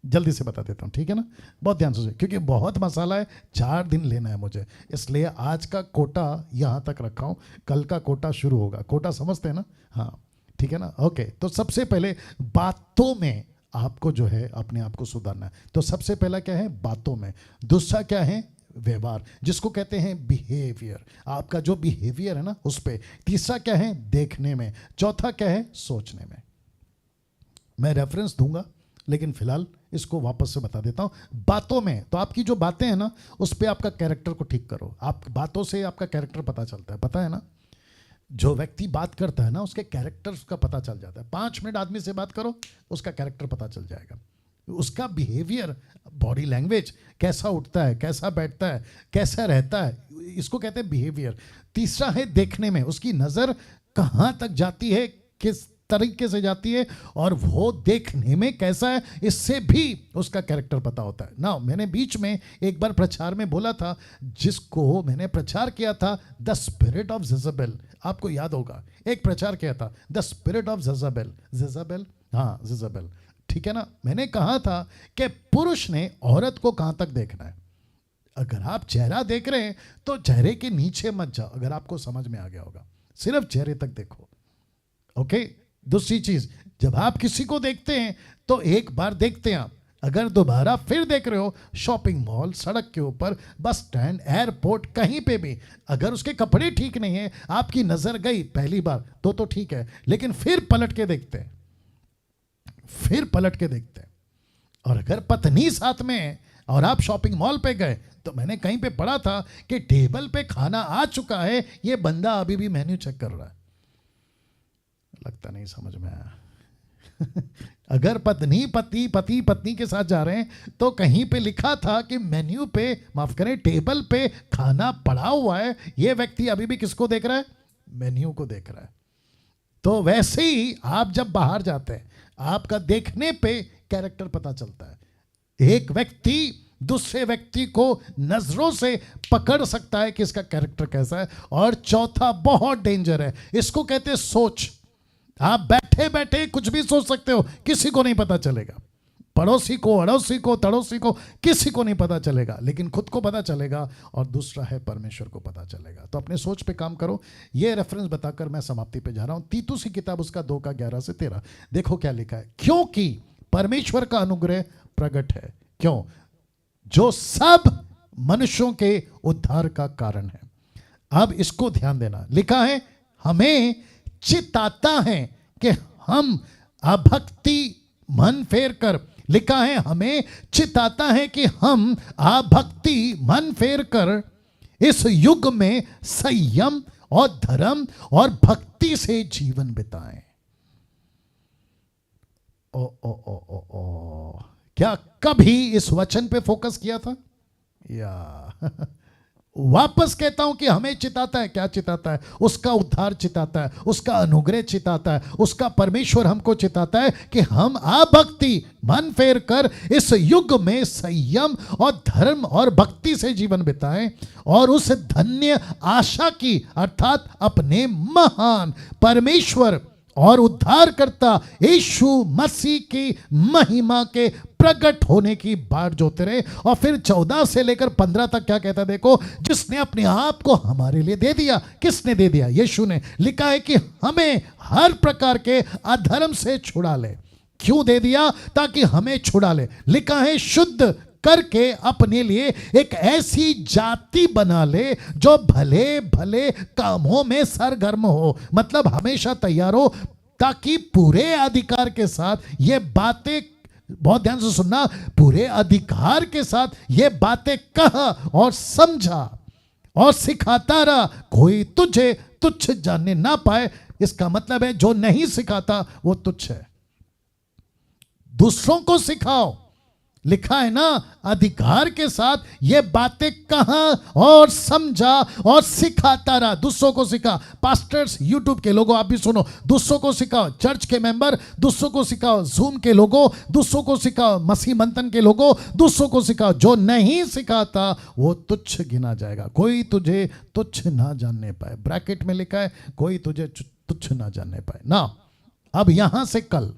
जल्दी से बता देता हूँ, ठीक है ना? बहुत ध्यान से, क्योंकि बहुत मसाला है, 4 दिन लेना है मुझे, इसलिए आज का कोटा यहाँ तक रखा हूँ, कल का कोटा शुरू होगा। कोटा समझते हैं ना? हाँ, ठीक है ना? ओके, तो सबसे पहले बातों में आपको जो है अपने आप को सुधारना है। तो सबसे पहला क्या है? बातों में। दूसरा क्या है? व्यवहार, जिसको कहते हैं बिहेवियर, आपका जो बिहेवियर है ना उस पर। तीसरा क्या है? देखने में। चौथा क्या है? सोचने में। मैं रेफरेंस दूंगा, लेकिन फिलहाल इसको वापस से बता देता हूं। बातों में, तो आपकी जो बातें हैं ना उस पर आपका कैरेक्टर को ठीक करो। आप बातों से आपका कैरेक्टर पता चलता है, पता है ना? जो व्यक्ति बात करता है ना उसके कैरेक्टर का पता चल जाता है। 5 मिनट आदमी से बात करो, उसका कैरेक्टर पता चल जाएगा, उसका बिहेवियर, बॉडी लैंग्वेज, कैसा उठता है, कैसा बैठता है, कैसा रहता है, इसको कहते हैं बिहेवियर। तीसरा है देखने में, उसकी नज़र कहाँ तक जाती है, किस तरीके से जाती है, और वो देखने में कैसा है, इससे भी उसका कैरेक्टर पता होता है ना। मैंने बीच में एक बार प्रचार में बोला था, जिसको मैंने प्रचार किया था द स्पिरिट ऑफ जेजबेल, आपको याद होगा, एक प्रचार किया था the spirit of Jezebel. Jezebel, हाँ जेजबेल, ठीक है ना? मैंने कहा था कि पुरुष ने औरत को कहां तक देखना है। अगर आप चेहरा देख रहे हैं तो चेहरे के नीचे मत जाओ, अगर आपको समझ में आ गया होगा, सिर्फ चेहरे तक देखो। ओके, दूसरी चीज, जब आप किसी को देखते हैं तो एक बार देखते हैं आप, अगर दोबारा फिर देख रहे हो, शॉपिंग मॉल, सड़क के ऊपर, बस स्टैंड, एयरपोर्ट, कहीं पे भी, अगर उसके कपड़े ठीक नहीं है, आपकी नजर गई पहली बार तो ठीक है, लेकिन फिर पलट के देखते हैं, फिर पलट के देखते हैं। और अगर पत्नी साथ में है और आप शॉपिंग मॉल पे गए, तो मैंने कहीं पे पढ़ा था कि टेबल पे खाना आ चुका है, ये बंदा अभी भी मेन्यू चेक कर रहा है। लगता नहीं समझ में आया। अगर पत्नी पति के साथ जा रहे हैं तो कहीं पे लिखा था कि मेन्यू पे, माफ करें, टेबल पे खाना पड़ा हुआ है, ये व्यक्ति अभी भी किसको देख रहा है? मेन्यू को देख रहा है। तो वैसे ही आप जब बाहर जाते हैं, आपका देखने पे कैरेक्टर पता चलता है। एक व्यक्ति दूसरे व्यक्ति को नजरों से पकड़ सकता है कि इसका कैरेक्टर कैसा है। और चौथा बहुत डेंजर है, इसको कहते हैं सोच। आप बैठे बैठे कुछ भी सोच सकते हो, किसी को नहीं पता चलेगा, पड़ोसी को, अड़ोसी को, तड़ोसी को, किसी को नहीं पता चलेगा, लेकिन खुद को पता चलेगा। और दूसरा है परमेश्वर को पता चलेगा। तो अपने सोच पे काम करो। ये रेफरेंस बताकर मैं समाप्ति पे जा रहा हूं। तीतुस की किताब, उसका 2:11-13, देखो क्या लिखा है। क्योंकि परमेश्वर का अनुग्रह प्रकट है, क्यों? जो सब मनुष्यों के उद्धार का कारण है। अब इसको ध्यान देना, लिखा है हमें चिताता है कि हम अभक्ति मन फेर कर, लिखा है हमें चिताता है कि हम अभक्ति मन फेर कर इस युग में संयम और धर्म और भक्ति से जीवन बिताएं। ओ ओ ओ ओ ओ, क्या कभी इस वचन पे फोकस किया था? या वापस कहता हूं कि हमें चिताता है। क्या चिताता है? उसका उद्धार चिताता है, उसका अनुग्रह चिताता है, उसका परमेश्वर हमको चिताता है कि हम अभक्ति मन फेर कर इस युग में संयम और धर्म और भक्ति से जीवन बिताएं और उस धन्य आशा की अर्थात अपने महान परमेश्वर और उद्धारकर्ता यीशु मसीह की महिमा के प्रकट होने की बाट जोते रहे। और फिर 14 से लेकर 15 तक क्या कहता है देखो, जिसने अपने आप को हमारे लिए दे दिया। किसने दे दिया? यीशु ने। लिखा है कि हमें हर प्रकार के अधर्म से छुड़ा ले। क्यों दे दिया? ताकि हमें छुड़ा ले। लिखा है शुद्ध करके अपने लिए एक ऐसी जाति बना ले जो भले भले कामों में सरगर्म हो, मतलब हमेशा तैयार हो, ताकि पूरे अधिकार के साथ ये बातें, बहुत ध्यान से सुनना, पूरे अधिकार के साथ ये बातें कहा और समझा और सिखाता रहा, कोई तुझे तुच्छ जानने ना पाए। इसका मतलब है जो नहीं सिखाता वो तुच्छ है। दूसरों को सिखाओ। लिखा है ना, अधिकार के साथ ये बातें कहा और समझा और सिखाता रहा। दूसरों को सिखा। पास्टर्स, यूट्यूब के लोगों, आप भी सुनो, दूसरों को सिखाओ। चर्च के मेंबर, दूसरों को सिखाओ। जूम के लोगों, दूसरों को सिखाओ। मसीह मंथन के लोगों, दूसरों को सिखाओ। जो नहीं सिखाता वो तुच्छ गिना जाएगा। कोई तुझे तुच्छ ना जानने पाए। ब्रैकेट में लिखा है कोई तुझे तुच्छ ना जानने पाए ना। अब यहां से कल